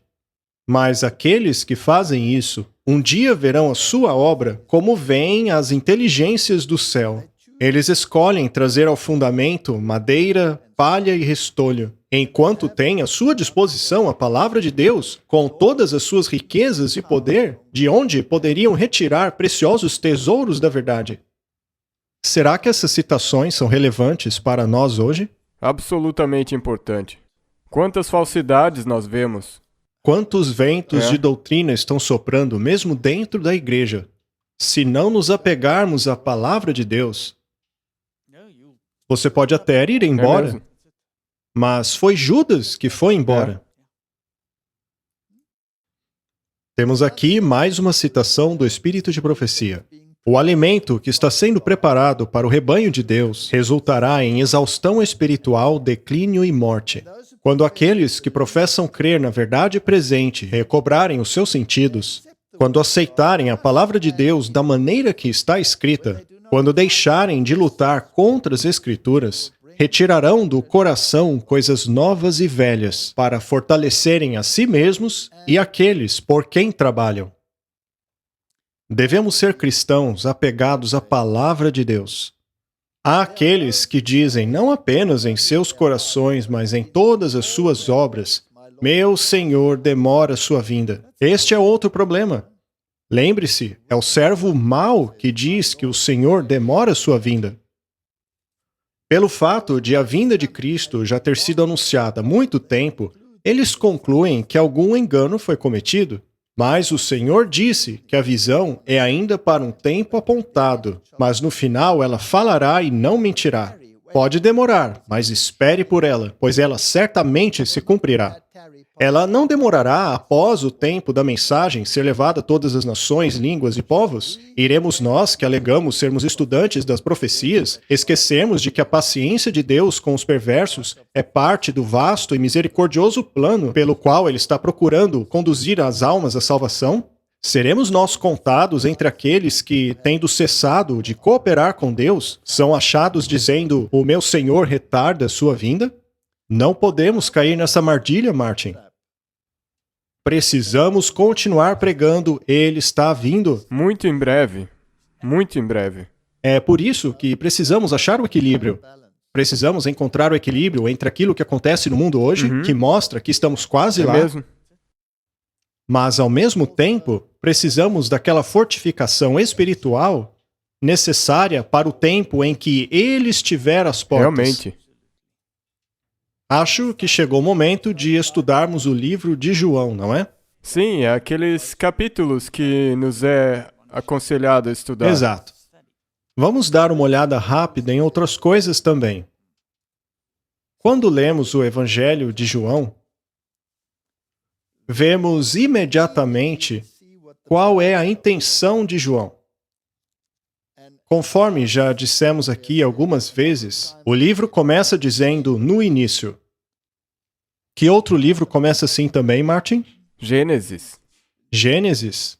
S2: Mas aqueles que fazem isso, um dia verão a sua obra como veem as inteligências do céu. Eles escolhem trazer ao fundamento madeira, palha e restolho, enquanto têm à sua disposição a palavra de Deus, com todas as suas riquezas e poder, de onde poderiam retirar preciosos tesouros da verdade. Será que essas citações são relevantes para nós hoje?
S1: Absolutamente importante. Quantas falsidades nós vemos?
S2: Quantos ventos de doutrina estão soprando mesmo dentro da igreja? Se não nos apegarmos à palavra de Deus, você pode até ir embora, mas foi Judas que foi embora. Temos aqui mais uma citação do Espírito de Profecia. O alimento que está sendo preparado para o rebanho de Deus resultará em exaustão espiritual, declínio e morte. Quando aqueles que professam crer na verdade presente recobrarem os seus sentidos, quando aceitarem a palavra de Deus da maneira que está escrita, quando deixarem de lutar contra as Escrituras, retirarão do coração coisas novas e velhas para fortalecerem a si mesmos e aqueles por quem trabalham. Devemos ser cristãos apegados à palavra de Deus. Há aqueles que dizem, não apenas em seus corações, mas em todas as suas obras, meu Senhor demora sua vinda. Este é outro problema. Lembre-se, é o servo mau que diz que o Senhor demora sua vinda. Pelo fato de a vinda de Cristo já ter sido anunciada há muito tempo, eles concluem que algum engano foi cometido. Mas o Senhor disse que a visão é ainda para um tempo apontado, mas no final ela falará e não mentirá. Pode demorar, mas espere por ela, pois ela certamente se cumprirá. Ela não demorará após o tempo da mensagem ser levada a todas as nações, línguas e povos? Iremos nós, que alegamos sermos estudantes das profecias, esquecermos de que a paciência de Deus com os perversos é parte do vasto e misericordioso plano pelo qual Ele está procurando conduzir as almas à salvação? Seremos nós contados entre aqueles que, tendo cessado de cooperar com Deus, são achados dizendo, o meu Senhor retarda sua vinda? Não podemos cair nessa armadilha, Martin. Precisamos continuar pregando, Ele está vindo.
S1: Muito em breve. Muito em breve.
S2: É por isso que precisamos achar o equilíbrio. Precisamos encontrar o equilíbrio entre aquilo que acontece no mundo hoje, que mostra que estamos quase lá.
S1: Mesmo?
S2: Mas, ao mesmo tempo, precisamos daquela fortificação espiritual necessária para o tempo em que Ele estiver às portas.
S1: Realmente.
S2: Acho que chegou o momento de estudarmos o livro de João, não é?
S1: Sim, é aqueles capítulos que nos é aconselhado a estudar.
S2: Exato. Vamos dar uma olhada rápida em outras coisas também. Quando lemos o Evangelho de João, vemos imediatamente qual é a intenção de João. Conforme já dissemos aqui algumas vezes, o livro começa dizendo no início. Que outro livro começa assim também, Martin?
S1: Gênesis.
S2: Gênesis.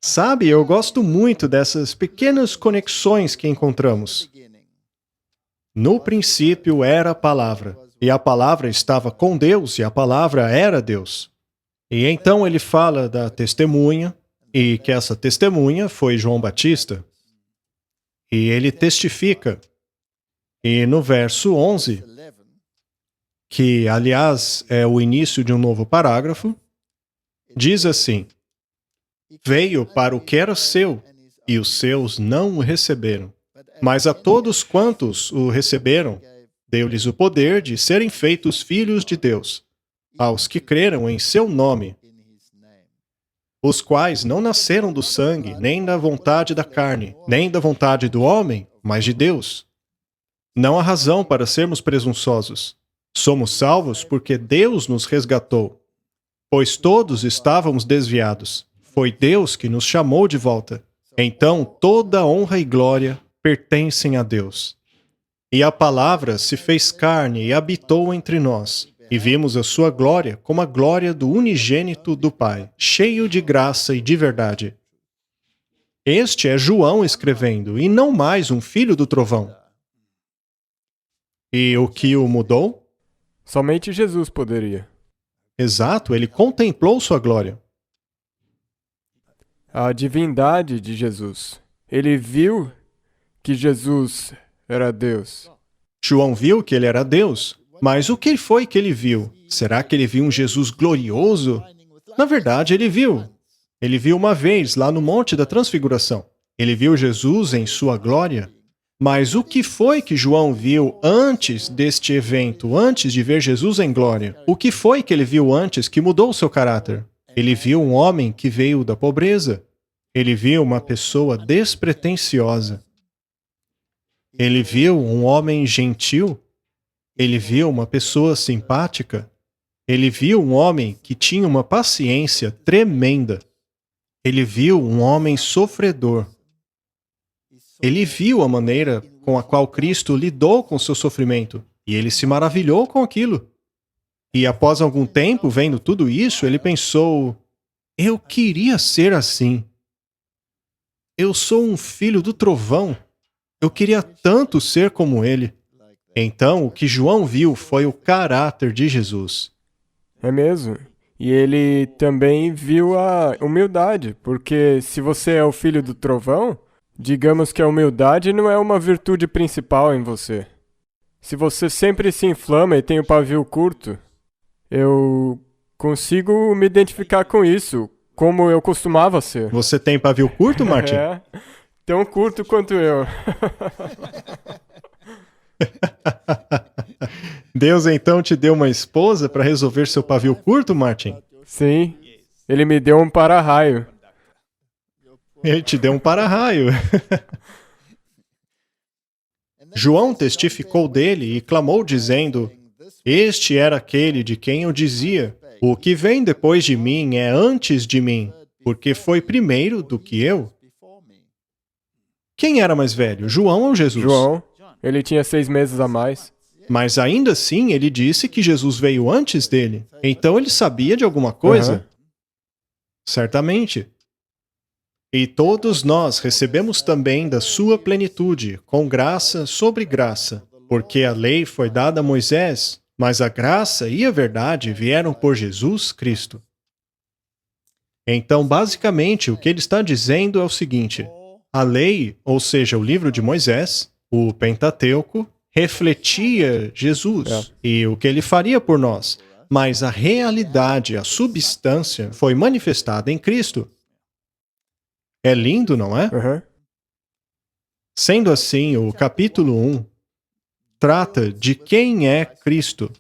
S2: Sabe, eu gosto muito dessas pequenas conexões que encontramos. No princípio era a palavra, e a palavra estava com Deus, e a palavra era Deus. E então ele fala da testemunha, e que essa testemunha foi João Batista. E ele testifica. E no verso 11, que aliás é o início de um novo parágrafo, diz assim: veio para o que era seu, e os seus não o receberam. Mas a todos quantos o receberam, deu-lhes o poder de serem feitos filhos de Deus, aos que creram em seu nome, os quais não nasceram do sangue, nem da vontade da carne, nem da vontade do homem, mas de Deus. Não há razão para sermos presunçosos. Somos salvos porque Deus nos resgatou, pois todos estávamos desviados. Foi Deus que nos chamou de volta. Então toda honra e glória pertencem a Deus. E a palavra se fez carne e habitou entre nós. E vimos a sua glória como a glória do unigênito do Pai, cheio de graça e de verdade. Este é João escrevendo, e não mais um filho do trovão. E o que o mudou?
S1: Somente Jesus poderia.
S2: Exato, ele contemplou sua glória.
S1: A divindade de Jesus. Ele viu que Jesus era Deus.
S2: João viu que ele era Deus. Mas o que foi que ele viu? Será que ele viu um Jesus glorioso? Na verdade, ele viu. Ele viu uma vez, lá no Monte da Transfiguração. Ele viu Jesus em sua glória. Mas o que foi que João viu antes deste evento, antes de ver Jesus em glória? O que foi que ele viu antes que mudou o seu caráter? Ele viu um homem que veio da pobreza. Ele viu uma pessoa despretensiosa. Ele viu um homem gentil. Ele viu uma pessoa simpática. Ele viu um homem que tinha uma paciência tremenda. Ele viu um homem sofredor. Ele viu a maneira com a qual Cristo lidou com seu sofrimento. E ele se maravilhou com aquilo. E após algum tempo, vendo tudo isso, ele pensou: eu queria ser assim. Eu sou um filho do trovão. Eu queria tanto ser como ele. Então, o que João viu foi o caráter de Jesus.
S1: É mesmo. E ele também viu a humildade, porque se você é o filho do trovão, digamos que a humildade não é uma virtude principal em você. Se você sempre se inflama e tem o pavio curto, eu consigo me identificar com isso, como eu costumava ser.
S2: Você tem pavio curto, Martin?
S1: É, tão curto quanto eu.
S2: Deus então te deu uma esposa para resolver seu pavio curto, Martin?
S1: Sim, ele me deu um para-raio.
S2: Ele te deu um para-raio. João testificou dele e clamou dizendo: este era aquele de quem eu dizia: o que vem depois de mim é antes de mim, porque foi primeiro do que eu. Quem era mais velho, João ou Jesus?
S1: João, ele tinha 6 meses a mais.
S2: Mas ainda assim ele disse que Jesus veio antes dele. Então ele sabia de alguma coisa?
S1: Aham.
S2: Certamente. E todos nós recebemos também da sua plenitude, com graça sobre graça, porque a lei foi dada a Moisés, mas a graça e a verdade vieram por Jesus Cristo. Então, basicamente, o que ele está dizendo é o seguinte: a lei, ou seja, o livro de Moisés, o Pentateuco, refletia Jesus e o que ele faria por nós, mas a realidade, a substância, foi manifestada em Cristo. É lindo, não é?
S1: Aham.
S2: Sendo assim, o capítulo 1 trata de quem é Cristo.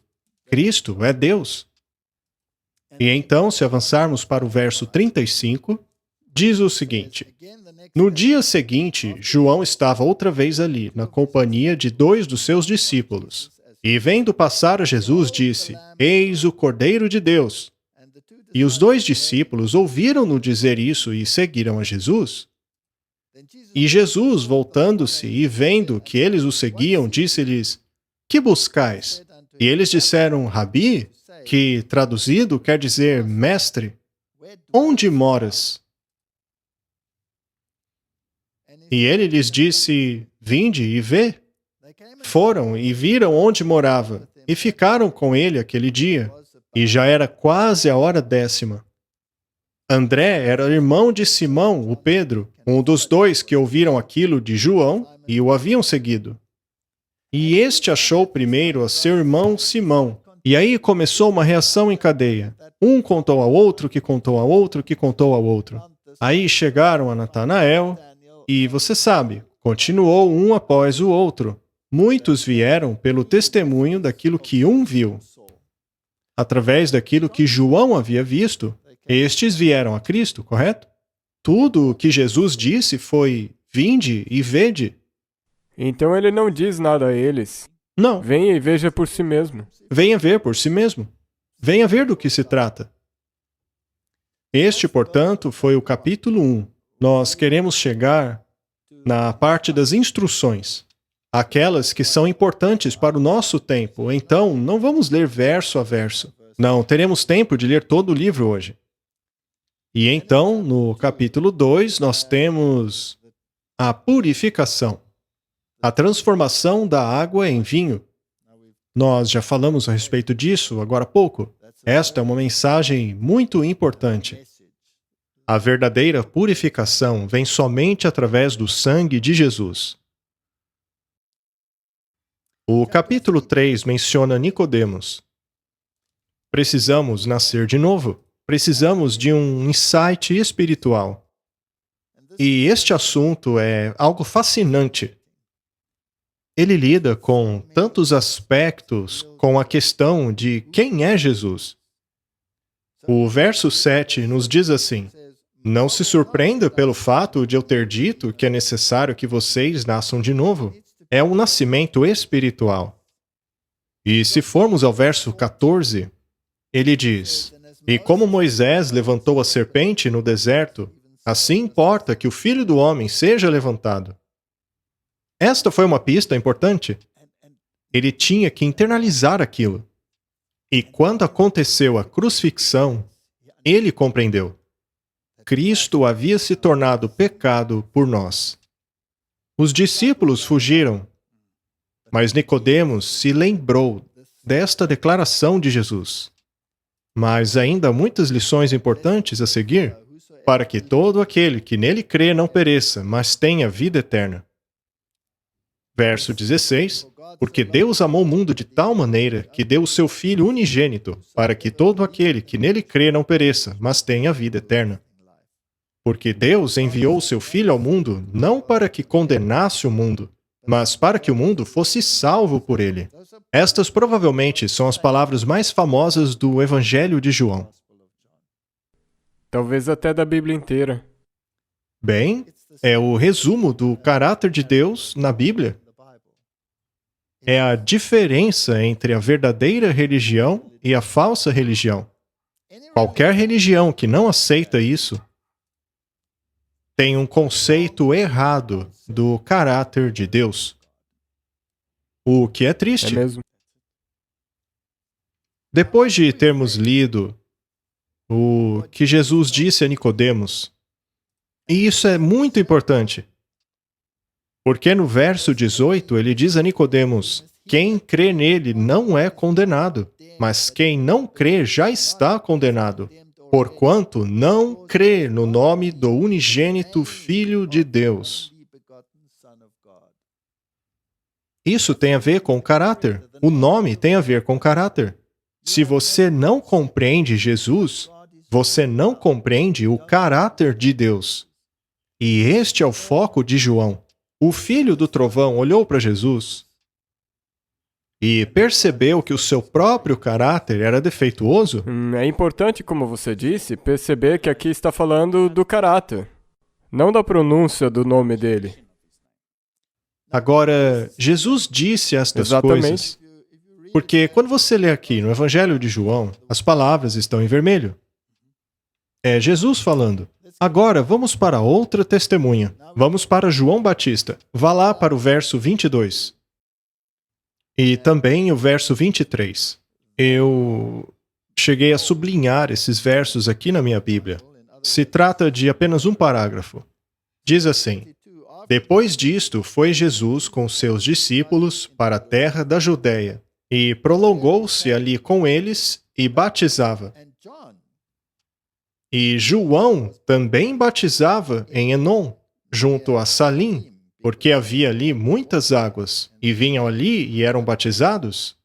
S2: Cristo é Deus. E então, se avançarmos para o verso 35, diz o seguinte: no dia seguinte, João estava outra vez ali, na companhia de 2 dos seus discípulos. E vendo passar a Jesus, disse: eis o Cordeiro de Deus. E os 2 discípulos ouviram-no dizer isso e seguiram a Jesus. E Jesus, voltando-se e vendo que eles o seguiam, disse-lhes: que buscais? E eles disseram: Rabi, que traduzido quer dizer mestre, onde moras? E ele lhes disse: vinde e vê. Foram e viram onde morava, e ficaram com ele aquele dia. E já era quase a hora 10ª. André era irmão de Simão, o Pedro, um dos 2 que ouviram aquilo de João e o haviam seguido. E este achou primeiro a seu irmão Simão. E aí começou uma reação em cadeia. Um contou ao outro, que contou ao outro, que contou ao outro. Aí chegaram a Natanael, e você sabe, continuou um após o outro. Muitos vieram pelo testemunho daquilo que um viu. Através daquilo que João havia visto, estes vieram a Cristo, correto? Tudo o que Jesus disse foi: vinde e vede.
S1: Então ele não diz nada a eles.
S2: Não,
S1: Venha e veja por si mesmo.
S2: venha ver por si mesmo. Venha ver do que se trata. Este, portanto, foi o capítulo 1. Nós queremos chegar na parte das instruções, aquelas que são importantes para o nosso tempo. Então, não vamos ler verso a verso. Não teremos tempo de ler todo o livro hoje. E então, no capítulo 2, nós temos a purificação, a transformação da água em vinho. Nós já falamos a respeito disso agora há pouco. Esta é uma mensagem muito importante. A verdadeira purificação vem somente através do sangue de Jesus. O capítulo 3 menciona Nicodemos. Precisamos nascer de novo. Precisamos de um insight espiritual. E este assunto é algo fascinante. Ele lida com tantos aspectos com a questão de quem é Jesus. O verso 7 nos diz assim: não se surpreenda pelo fato de eu ter dito que é necessário que vocês nasçam de novo. É um nascimento espiritual. E se formos ao verso 14, ele diz: e como Moisés levantou a serpente no deserto, assim importa que o Filho do Homem seja levantado. Esta foi uma pista importante. Ele tinha que internalizar aquilo. E quando aconteceu a crucifixão, ele compreendeu. Cristo havia se tornado pecado por nós. Os discípulos fugiram, mas Nicodemos se lembrou desta declaração de Jesus. Mas ainda há muitas lições importantes a seguir, para que todo aquele que nele crê não pereça, mas tenha vida eterna. Verso 16. Porque Deus amou o mundo de tal maneira que deu o seu Filho unigênito, para que todo aquele que nele crê não pereça, mas tenha vida eterna. Porque Deus enviou o seu Filho ao mundo não para que condenasse o mundo, mas para que o mundo fosse salvo por ele. Estas provavelmente são as palavras mais famosas do Evangelho de João.
S1: Talvez até da Bíblia inteira.
S2: Bem, é o resumo do caráter de Deus na Bíblia. É a diferença entre a verdadeira religião e a falsa religião. Qualquer religião que não aceita isso tem um conceito errado do caráter de Deus. O que é triste.
S1: É mesmo.
S2: Depois de termos lido o que Jesus disse a Nicodemos, e isso é muito importante, porque no verso 18 ele diz a Nicodemos: quem crê nele não é condenado, mas quem não crê já está condenado, porquanto não crê no nome do unigênito Filho de Deus. Isso tem a ver com caráter. O nome tem a ver com caráter. Se você não compreende Jesus, você não compreende o caráter de Deus. E este é o foco de João. O filho do trovão olhou para Jesus e percebeu que o seu próprio caráter era defeituoso.
S1: É importante, como você disse, perceber que aqui está falando do caráter, não da pronúncia do nome dele.
S2: Agora, Jesus disse estas
S1: Exatamente.
S2: coisas porque quando você lê aqui no Evangelho de João, as palavras estão em vermelho. É Jesus falando. Agora, vamos para outra testemunha. Vamos para João Batista. Vá lá para o verso 22. E também o verso 23. Eu cheguei a sublinhar esses versos aqui na minha Bíblia. Se trata de apenas um parágrafo. Diz assim: depois disto, foi Jesus com seus discípulos para a terra da Judéia, e prolongou-se ali com eles e batizava. E João também batizava em Enom, junto a Salim, porque havia ali muitas águas, e vinham ali e eram batizados.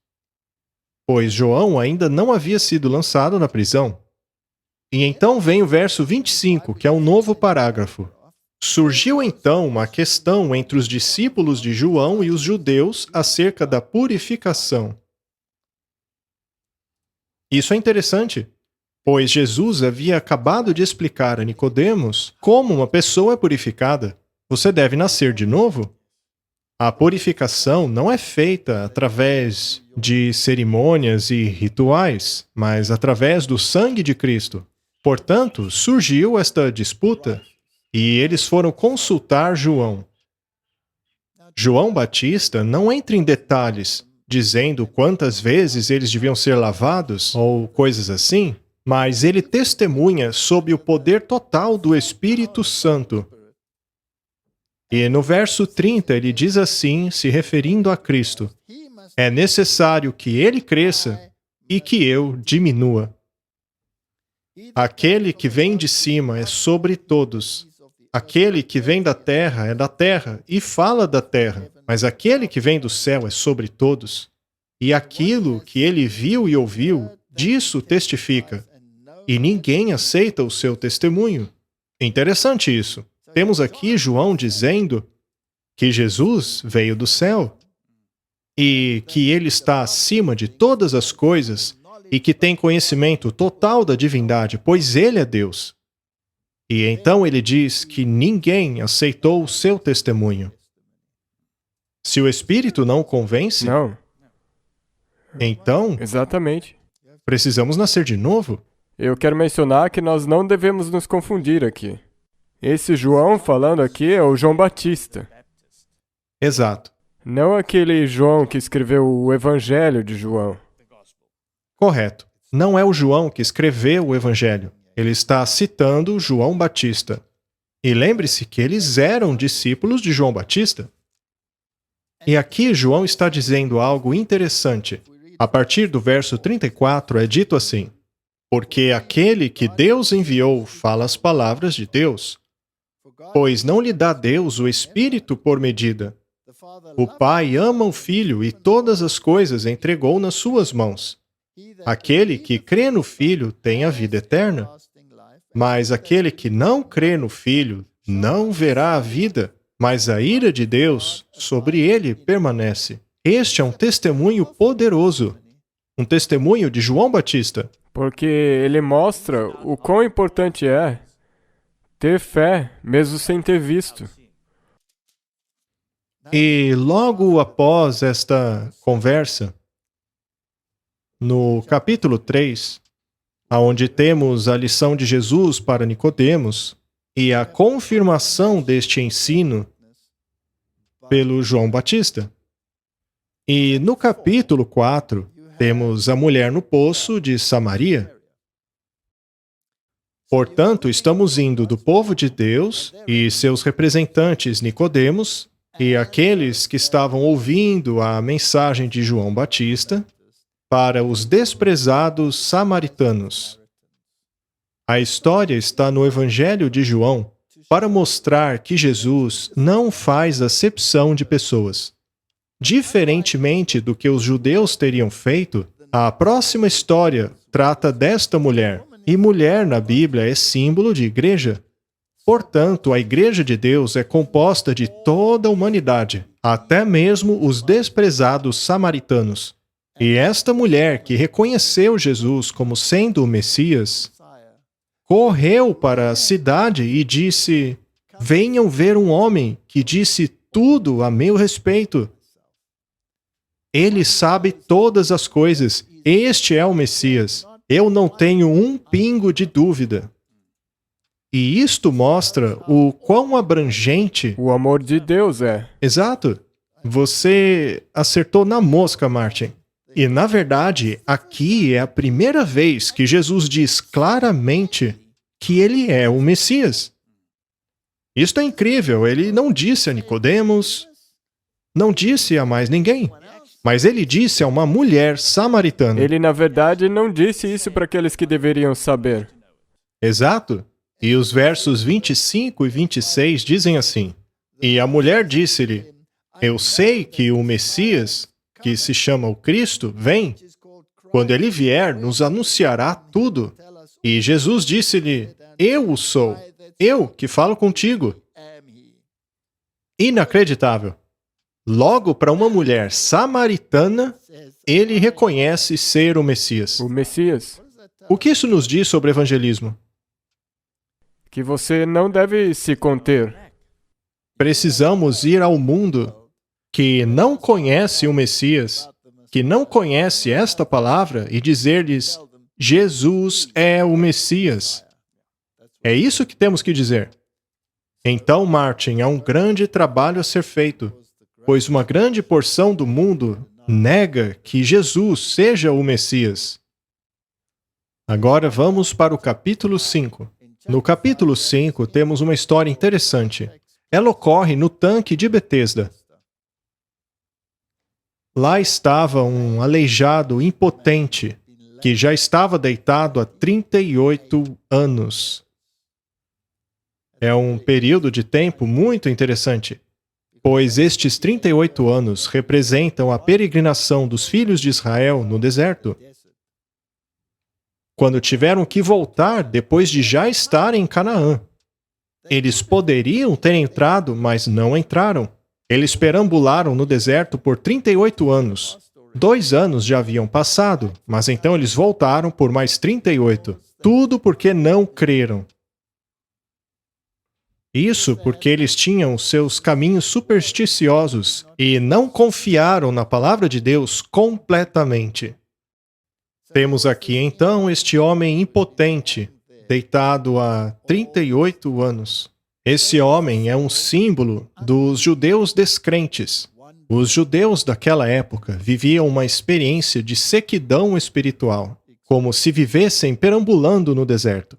S2: Pois João ainda não havia sido lançado na prisão. E então vem o verso 25, que é um novo parágrafo. Surgiu então uma questão entre os discípulos de João e os judeus acerca da purificação. Isso é interessante, pois Jesus havia acabado de explicar a Nicodemos como uma pessoa é purificada. Você deve nascer de novo. A purificação não é feita através de cerimônias e rituais, mas através do sangue de Cristo. Portanto, surgiu esta disputa. E eles foram consultar João. João Batista não entra em detalhes, dizendo quantas vezes eles deviam ser lavados ou coisas assim, mas ele testemunha sob o poder total do Espírito Santo. E no verso 30 ele diz assim, se referindo a Cristo: é necessário que ele cresça e que eu diminua. Aquele que vem de cima é sobre todos. Aquele que vem da terra é da terra e fala da terra, mas aquele que vem do céu é sobre todos. E aquilo que ele viu e ouviu, disso testifica. E ninguém aceita o seu testemunho. Interessante isso. Temos aqui João dizendo que Jesus veio do céu e que ele está acima de todas as coisas e que tem conhecimento total da divindade, pois ele é Deus. E então ele diz que ninguém aceitou o seu testemunho. Se o Espírito não o convence,
S1: Não,
S2: então
S1: exatamente.
S2: precisamos nascer de novo.
S1: Eu quero mencionar que nós não devemos nos confundir aqui. Esse João falando aqui é o João Batista.
S2: Exato.
S1: Não aquele João que escreveu o Evangelho de João.
S2: Correto. Não é o João que escreveu o Evangelho. Ele está citando João Batista. E lembre-se que eles eram discípulos de João Batista. E aqui João está dizendo algo interessante. A partir do verso 34 é dito assim: porque aquele que Deus enviou fala as palavras de Deus, pois não lhe dá Deus o Espírito por medida. O Pai ama o Filho e todas as coisas entregou nas suas mãos. Aquele que crê no Filho tem a vida eterna, mas aquele que não crê no Filho não verá a vida, mas a ira de Deus sobre ele permanece. Este é um testemunho poderoso, um testemunho de João Batista.
S1: Porque ele mostra o quão importante é ter fé, mesmo sem ter visto.
S2: E logo após esta conversa, no capítulo 3, onde temos a lição de Jesus para Nicodemos e a confirmação deste ensino pelo João Batista. E no capítulo 4, temos a mulher no poço de Samaria. Portanto, estamos indo do povo de Deus e seus representantes Nicodemos e aqueles que estavam ouvindo a mensagem de João Batista para os desprezados samaritanos. A história está no Evangelho de João para mostrar que Jesus não faz acepção de pessoas. Diferentemente do que os judeus teriam feito, a próxima história trata desta mulher, e mulher na Bíblia é símbolo de igreja. Portanto, a Igreja de Deus é composta de toda a humanidade, até mesmo os desprezados samaritanos. E esta mulher que reconheceu Jesus como sendo o Messias, correu para a cidade e disse: venham ver um homem que disse tudo a meu respeito. Ele sabe todas as coisas. Este é o Messias. Eu não tenho um pingo de dúvida. E isto mostra o quão abrangente...
S1: O amor de Deus é.
S2: Exato. Você acertou na mosca, Martin. E, na verdade, aqui é a primeira vez que Jesus diz claramente que ele é o Messias. Isto é incrível. Ele não disse a Nicodemos, não disse a mais ninguém. Mas ele disse a uma mulher samaritana.
S1: Ele, na verdade, não disse isso para aqueles que deveriam saber.
S2: Exato. E os versos 25 e 26 dizem assim: e a mulher disse-lhe: eu sei que o Messias, que se chama o Cristo, vem. Quando ele vier, nos anunciará tudo. E Jesus disse-lhe: eu o sou, eu que falo contigo. Inacreditável. Logo, para uma mulher samaritana, ele reconhece ser o Messias.
S1: O Messias.
S2: O que isso nos diz sobre evangelismo?
S1: Que você não deve se conter.
S2: Precisamos ir ao mundo que não conhece o Messias, que não conhece esta palavra, e dizer-lhes: Jesus é o Messias. É isso que temos que dizer. Então, Martin, há um grande trabalho a ser feito, pois uma grande porção do mundo nega que Jesus seja o Messias. Agora vamos para o capítulo 5. No capítulo 5 temos uma história interessante. Ela ocorre no tanque de Betesda. Lá estava um aleijado impotente, que já estava deitado há 38 anos. É um período de tempo muito interessante, pois estes 38 anos representam a peregrinação dos filhos de Israel no deserto, quando tiveram que voltar depois de já estarem em Canaã. Eles poderiam ter entrado, mas não entraram. Eles perambularam no deserto por 38 anos. 2 anos já haviam passado, mas então eles voltaram por mais 38. Tudo porque não creram. Isso porque eles tinham seus caminhos supersticiosos e não confiaram na palavra de Deus completamente. Temos aqui então este homem impotente, deitado há 38 anos. Esse homem é um símbolo dos judeus descrentes. Os judeus daquela época viviam uma experiência de sequidão espiritual, como se vivessem perambulando no deserto.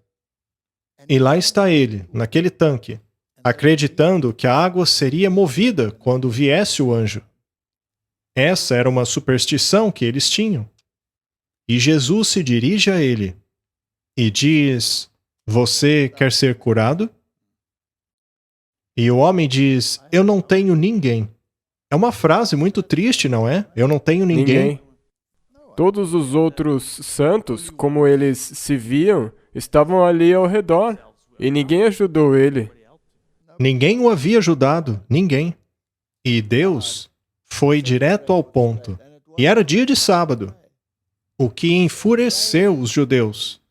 S2: E lá está ele, naquele tanque, acreditando que a água seria movida quando viesse o anjo. Essa era uma superstição que eles tinham. E Jesus se dirige a ele e diz: "Você quer ser curado?" E o homem diz: "Eu não tenho ninguém." É uma frase muito triste, não é? Eu não tenho ninguém.
S1: Todos os outros santos, como eles se viam, estavam ali ao redor. E ninguém ajudou ele.
S2: Ninguém o havia ajudado, ninguém. E Deus foi direto ao ponto. E era dia de sábado, o que enfureceu os judeus.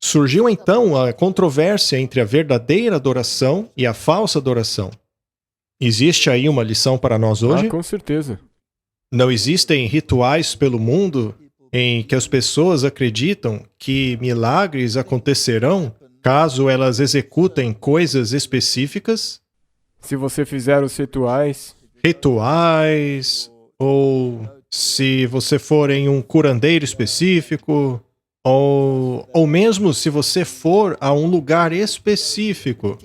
S2: Surgiu então a controvérsia entre a verdadeira adoração e a falsa adoração. Existe aí uma lição para nós hoje?
S1: Com certeza.
S2: Não existem rituais pelo mundo em que as pessoas acreditam que milagres acontecerão caso elas executem coisas específicas?
S1: Se você fizer os rituais,
S2: Ou se você for em um curandeiro específico, ou mesmo se você for a um lugar específico,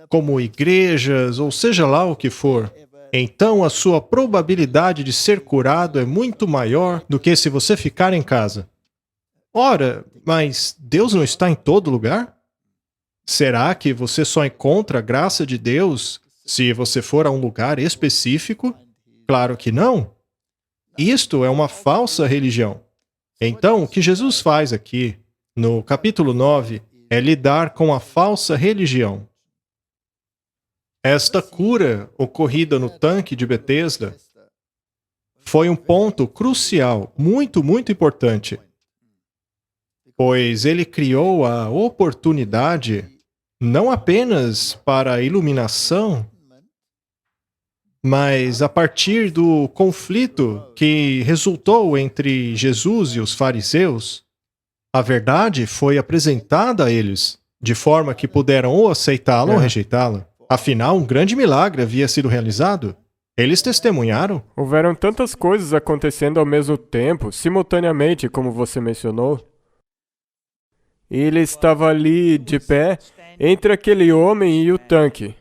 S2: como igrejas, ou seja lá o que for, então a sua probabilidade de ser curado é muito maior do que se você ficar em casa. Ora, mas Deus não está em todo lugar? Será que você só encontra a graça de Deus se você for a um lugar específico? Claro que não. Isto é uma falsa religião. Então, o que Jesus faz aqui, no capítulo 9, é lidar com a falsa religião. Esta cura ocorrida no tanque de Betesda foi um ponto crucial, muito, muito importante, pois ele criou a oportunidade não apenas para a iluminação, mas a partir do conflito que resultou entre Jesus e os fariseus, a verdade foi apresentada a eles, de forma que puderam ou aceitá-la ou rejeitá-la. Afinal, um grande milagre havia sido realizado. Eles testemunharam.
S1: Houveram tantas coisas acontecendo ao mesmo tempo, simultaneamente, como você mencionou. E ele estava ali de pé entre aquele homem e o tanque.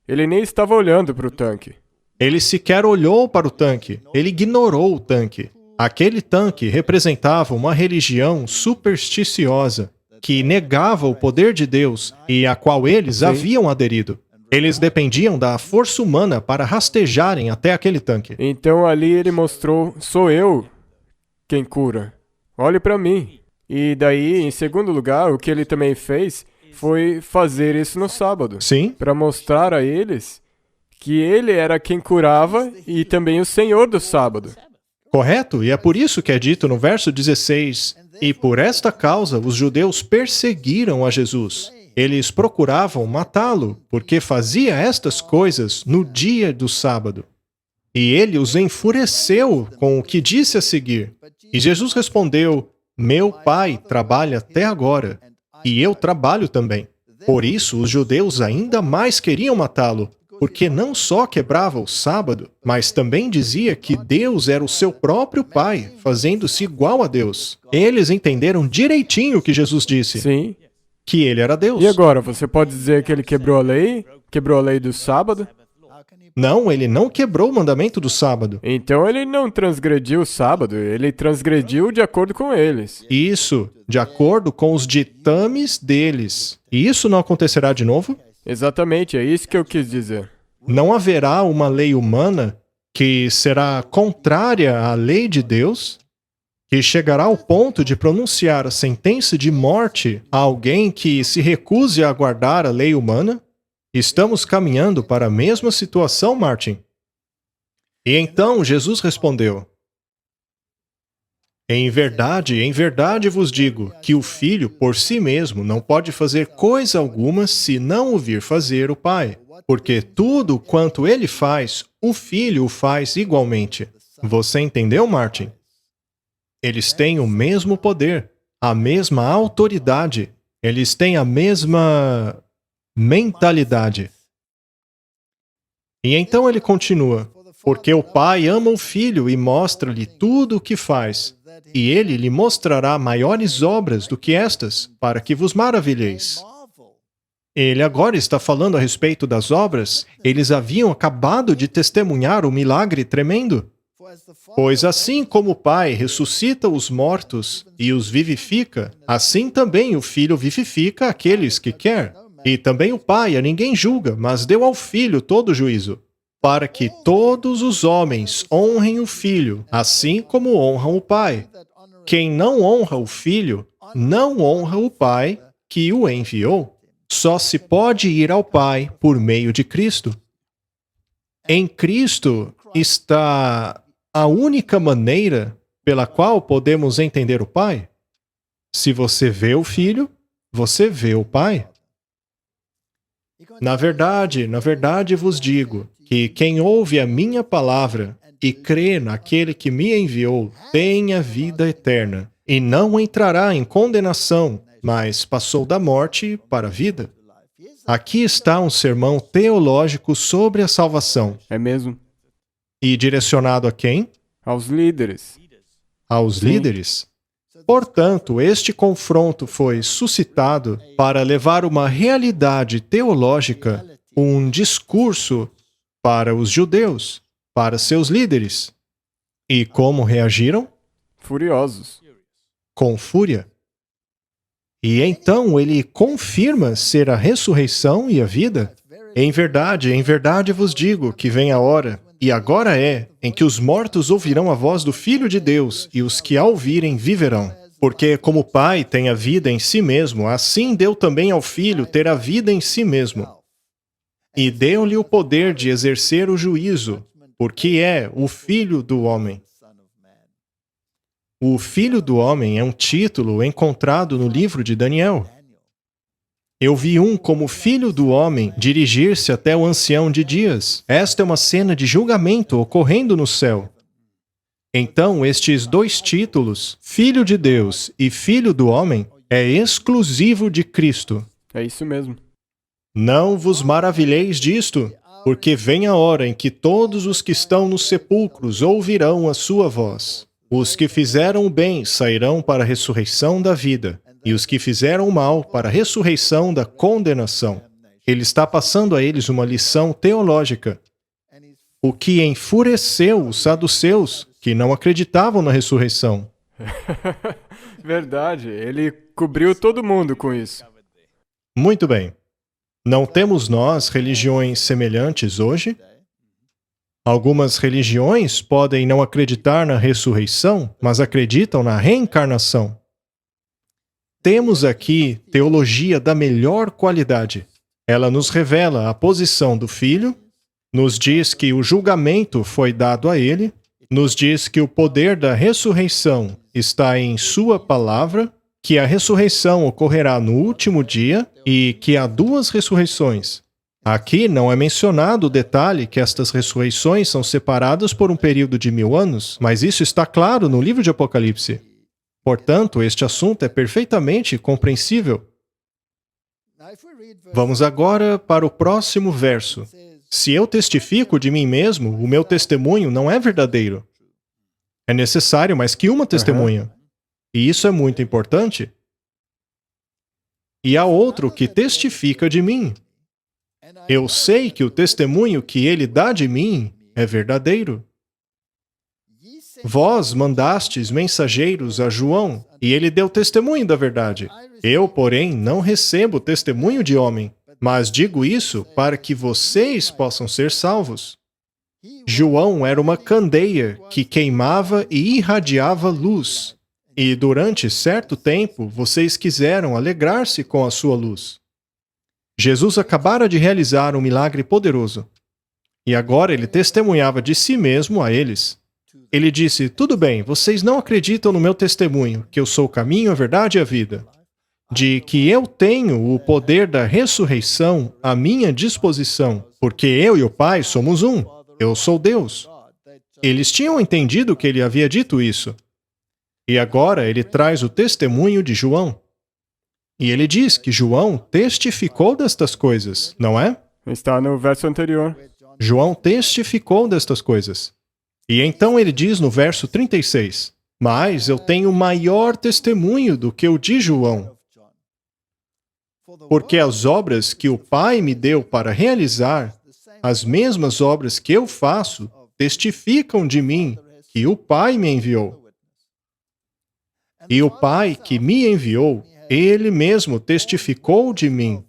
S1: Ele nem estava olhando para o tanque.
S2: Ele sequer olhou para o tanque. Ele ignorou o tanque. Aquele tanque representava uma religião supersticiosa que negava o poder de Deus e a qual eles haviam aderido. Eles dependiam da força humana para rastejarem até aquele tanque.
S1: Então ali ele mostrou: sou eu quem cura. Olhe para mim. E daí, em segundo lugar, o que ele também fez foi fazer isso no sábado.
S2: Sim.
S1: Para mostrar a eles que ele era quem curava e também o Senhor do sábado.
S2: Correto, e é por isso que é dito no verso 16: "E por esta causa os judeus perseguiram a Jesus. Eles procuravam matá-lo, porque fazia estas coisas no dia do sábado. E ele os enfureceu com o que disse a seguir. E Jesus respondeu: Meu Pai trabalha até agora, e eu trabalho também. Por isso os judeus ainda mais queriam matá-lo, porque não só quebrava o sábado, mas também dizia que Deus era o seu próprio Pai, fazendo-se igual a Deus. Eles entenderam direitinho o que Jesus disse.
S1: Sim.
S2: Que ele era Deus.
S1: E agora, você pode dizer que ele quebrou a lei? Quebrou a lei do sábado?
S2: Não, ele não quebrou o mandamento do sábado.
S1: Então ele não transgrediu o sábado, ele transgrediu de acordo com eles.
S2: Isso, de acordo com os ditames deles. E isso não acontecerá de novo?
S1: Exatamente, é isso que eu quis dizer.
S2: Não haverá uma lei humana que será contrária à lei de Deus, que chegará ao ponto de pronunciar a sentença de morte a alguém que se recuse a guardar a lei humana? Estamos caminhando para a mesma situação, Martin. E então Jesus respondeu: em verdade vos digo que o Filho por si mesmo não pode fazer coisa alguma se não o vir fazer o Pai. Porque tudo quanto ele faz, o Filho o faz igualmente. Você entendeu, Martin? Eles têm o mesmo poder, a mesma autoridade, eles têm a mesma mentalidade. E então ele continua: Porque o Pai ama o Filho e mostra-lhe tudo o que faz. E ele lhe mostrará maiores obras do que estas, para que vos maravilheis. Ele agora está falando a respeito das obras. Eles haviam acabado de testemunhar o milagre tremendo. Pois assim como o Pai ressuscita os mortos e os vivifica, assim também o Filho vivifica aqueles que quer. E também o Pai a ninguém julga, mas deu ao Filho todo o juízo, para que todos os homens honrem o Filho, assim como honram o Pai. Quem não honra o Filho, não honra o Pai que o enviou. Só se pode ir ao Pai por meio de Cristo. Em Cristo está a única maneira pela qual podemos entender o Pai. Se você vê o Filho, você vê o Pai. Na verdade vos digo que quem ouve a minha palavra e crê naquele que me enviou tem a vida eterna, e não entrará em condenação, mas passou da morte para a vida. Aqui está um sermão teológico sobre a salvação.
S1: É mesmo?
S2: E direcionado a quem?
S1: Aos líderes.
S2: Aos líderes. Portanto, este confronto foi suscitado para levar uma realidade teológica, um discurso para os judeus, para seus líderes. E como reagiram?
S1: Furiosos.
S2: Com fúria. E então ele confirma ser a ressurreição e a vida. Em verdade vos digo que vem a hora, e agora é, em que os mortos ouvirão a voz do Filho de Deus, e os que a ouvirem viverão. Porque como o Pai tem a vida em si mesmo, assim deu também ao Filho ter a vida em si mesmo. E deu-lhe o poder de exercer o juízo, porque é o Filho do Homem. O Filho do Homem é um título encontrado no livro de Daniel. Eu vi um como Filho do Homem dirigir-se até o Ancião de Dias. Esta é uma cena de julgamento ocorrendo no céu. Então, estes dois títulos, Filho de Deus e Filho do Homem, é exclusivo de Cristo.
S1: É isso mesmo.
S2: Não vos maravilheis disto, porque vem a hora em que todos os que estão nos sepulcros ouvirão a sua voz. Os que fizeram o bem sairão para a ressurreição da vida, e os que fizeram o mal para a ressurreição da condenação. Ele está passando a eles uma lição teológica, o que enfureceu os saduceus, que não acreditavam na ressurreição.
S1: Verdade, ele cobriu todo mundo com isso.
S2: Muito bem. Não temos nós religiões semelhantes hoje? Algumas religiões podem não acreditar na ressurreição, mas acreditam na reencarnação. Temos aqui teologia da melhor qualidade. Ela nos revela a posição do Filho, nos diz que o julgamento foi dado a ele, nos diz que o poder da ressurreição está em sua palavra, que a ressurreição ocorrerá no último dia e que há duas ressurreições. Aqui não é mencionado o detalhe que estas ressurreições são separadas por um período de 1000 anos, mas isso está claro no livro de Apocalipse. Portanto, este assunto é perfeitamente compreensível. Vamos agora para o próximo verso. Se eu testifico de mim mesmo, o meu testemunho não é verdadeiro. É necessário mais que uma testemunha. E isso é muito importante. E há outro que testifica de mim. Eu sei que o testemunho que ele dá de mim é verdadeiro. Vós mandastes mensageiros a João, e ele deu testemunho da verdade. Eu, porém, não recebo testemunho de homem, mas digo isso para que vocês possam ser salvos. João era uma candeia que queimava e irradiava luz. E durante certo tempo, vocês quiseram alegrar-se com a sua luz. Jesus acabara de realizar um milagre poderoso. E agora ele testemunhava de si mesmo a eles. Ele disse, tudo bem, vocês não acreditam no meu testemunho, que eu sou o caminho, a verdade e a vida. De que eu tenho o poder da ressurreição à minha disposição, porque eu e o Pai somos um. Eu sou Deus. Eles tinham entendido que ele havia dito isso. E agora ele traz o testemunho de João. E ele diz que João testificou destas coisas, não é?
S1: Está no verso anterior.
S2: João testificou destas coisas. E então ele diz no verso 36, mas eu tenho maior testemunho do que o de João, porque as obras que o Pai me deu para realizar, as mesmas obras que eu faço, testificam de mim que o Pai me enviou. E o Pai que me enviou, ele mesmo testificou de mim.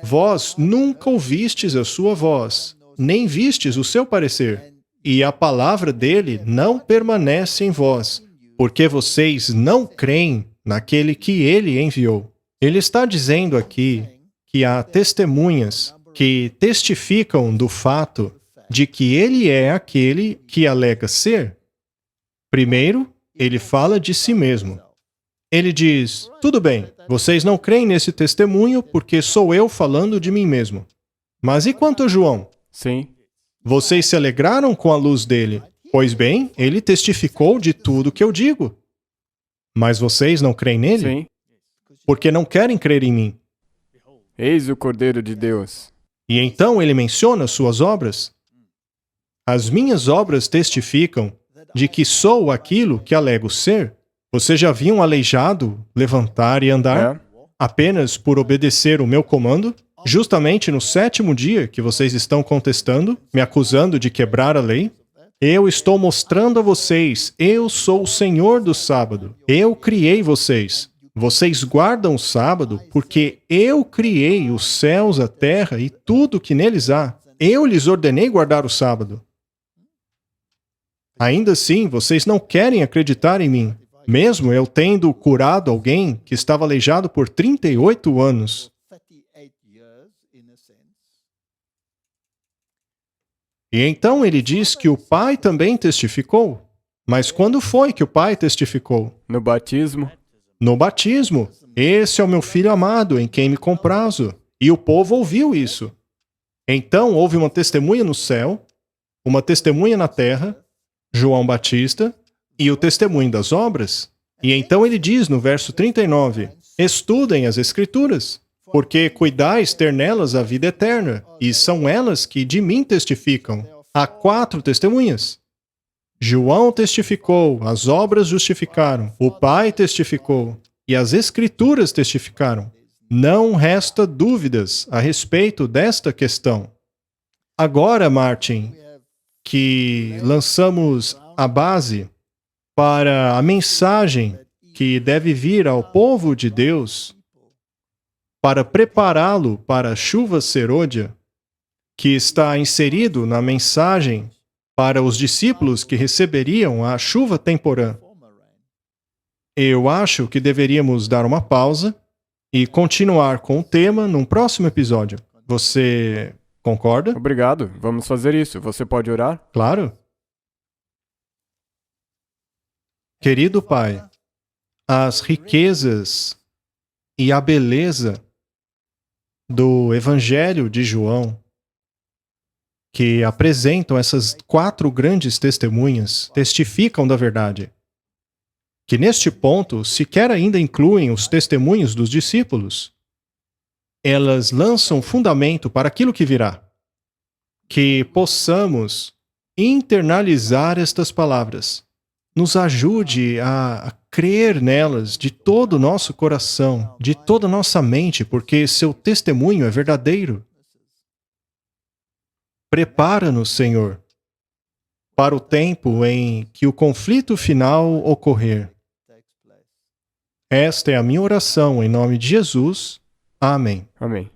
S2: Vós nunca ouvistes a sua voz, nem vistes o seu parecer, e a palavra dele não permanece em vós, porque vocês não creem naquele que ele enviou. Ele está dizendo aqui que há testemunhas que testificam do fato de que ele é aquele que alega ser. Primeiro, ele fala de si mesmo. Ele diz, tudo bem, vocês não creem nesse testemunho porque sou eu falando de mim mesmo. Mas e quanto a João?
S1: Sim.
S2: Vocês se alegraram com a luz dele. Pois bem, ele testificou de tudo que eu digo. Mas vocês não creem nele?
S1: Sim.
S2: Porque não querem crer em mim.
S1: Eis o Cordeiro de Deus.
S2: E então ele menciona suas obras. As minhas obras testificam de que sou aquilo que alego ser. Você já viu um aleijado levantar e andar?
S1: É?
S2: Apenas por obedecer o meu comando? Justamente no 7º dia que vocês estão contestando, me acusando de quebrar a lei? Eu estou mostrando a vocês, eu sou o Senhor do sábado. Eu criei vocês. Vocês guardam o sábado porque eu criei os céus, a terra e tudo que neles há. Eu lhes ordenei guardar o sábado. Ainda assim, vocês não querem acreditar em mim, mesmo eu tendo curado alguém que estava aleijado por 38 anos. E então ele diz que o Pai também testificou. Mas quando foi que o Pai testificou?
S1: No batismo.
S2: No batismo. Esse é o meu filho amado, em quem me comprazo. E o povo ouviu isso. Então houve uma testemunha no céu, uma testemunha na terra, João Batista, e o testemunho das obras. E então ele diz no verso 39, estudem as Escrituras, porque cuidais ter nelas a vida eterna, e são elas que de mim testificam. Há 4 testemunhas. João testificou, as obras justificaram, o Pai testificou, e as Escrituras testificaram. Não resta dúvidas a respeito desta questão. Agora, Martin, que lançamos a base para a mensagem que deve vir ao povo de Deus, para prepará-lo para a chuva serôdia, que está inserido na mensagem para os discípulos que receberiam a chuva temporã. Eu acho que deveríamos dar uma pausa e continuar com o tema num próximo episódio. Você concorda?
S1: Obrigado. Vamos fazer isso. Você pode orar?
S2: Claro. Querido Pai, as riquezas e a beleza do Evangelho de João, que apresentam essas 4 grandes testemunhas, testificam da verdade. Que neste ponto sequer ainda incluem os testemunhos dos discípulos. Elas lançam fundamento para aquilo que virá. Que possamos internalizar estas palavras. Nos ajude a crer nelas de todo o nosso coração, de toda a nossa mente, porque seu testemunho é verdadeiro. Prepara-nos, Senhor, para o tempo em que o conflito final ocorrer. Esta é a minha oração em nome de Jesus. Amém.
S1: Amém.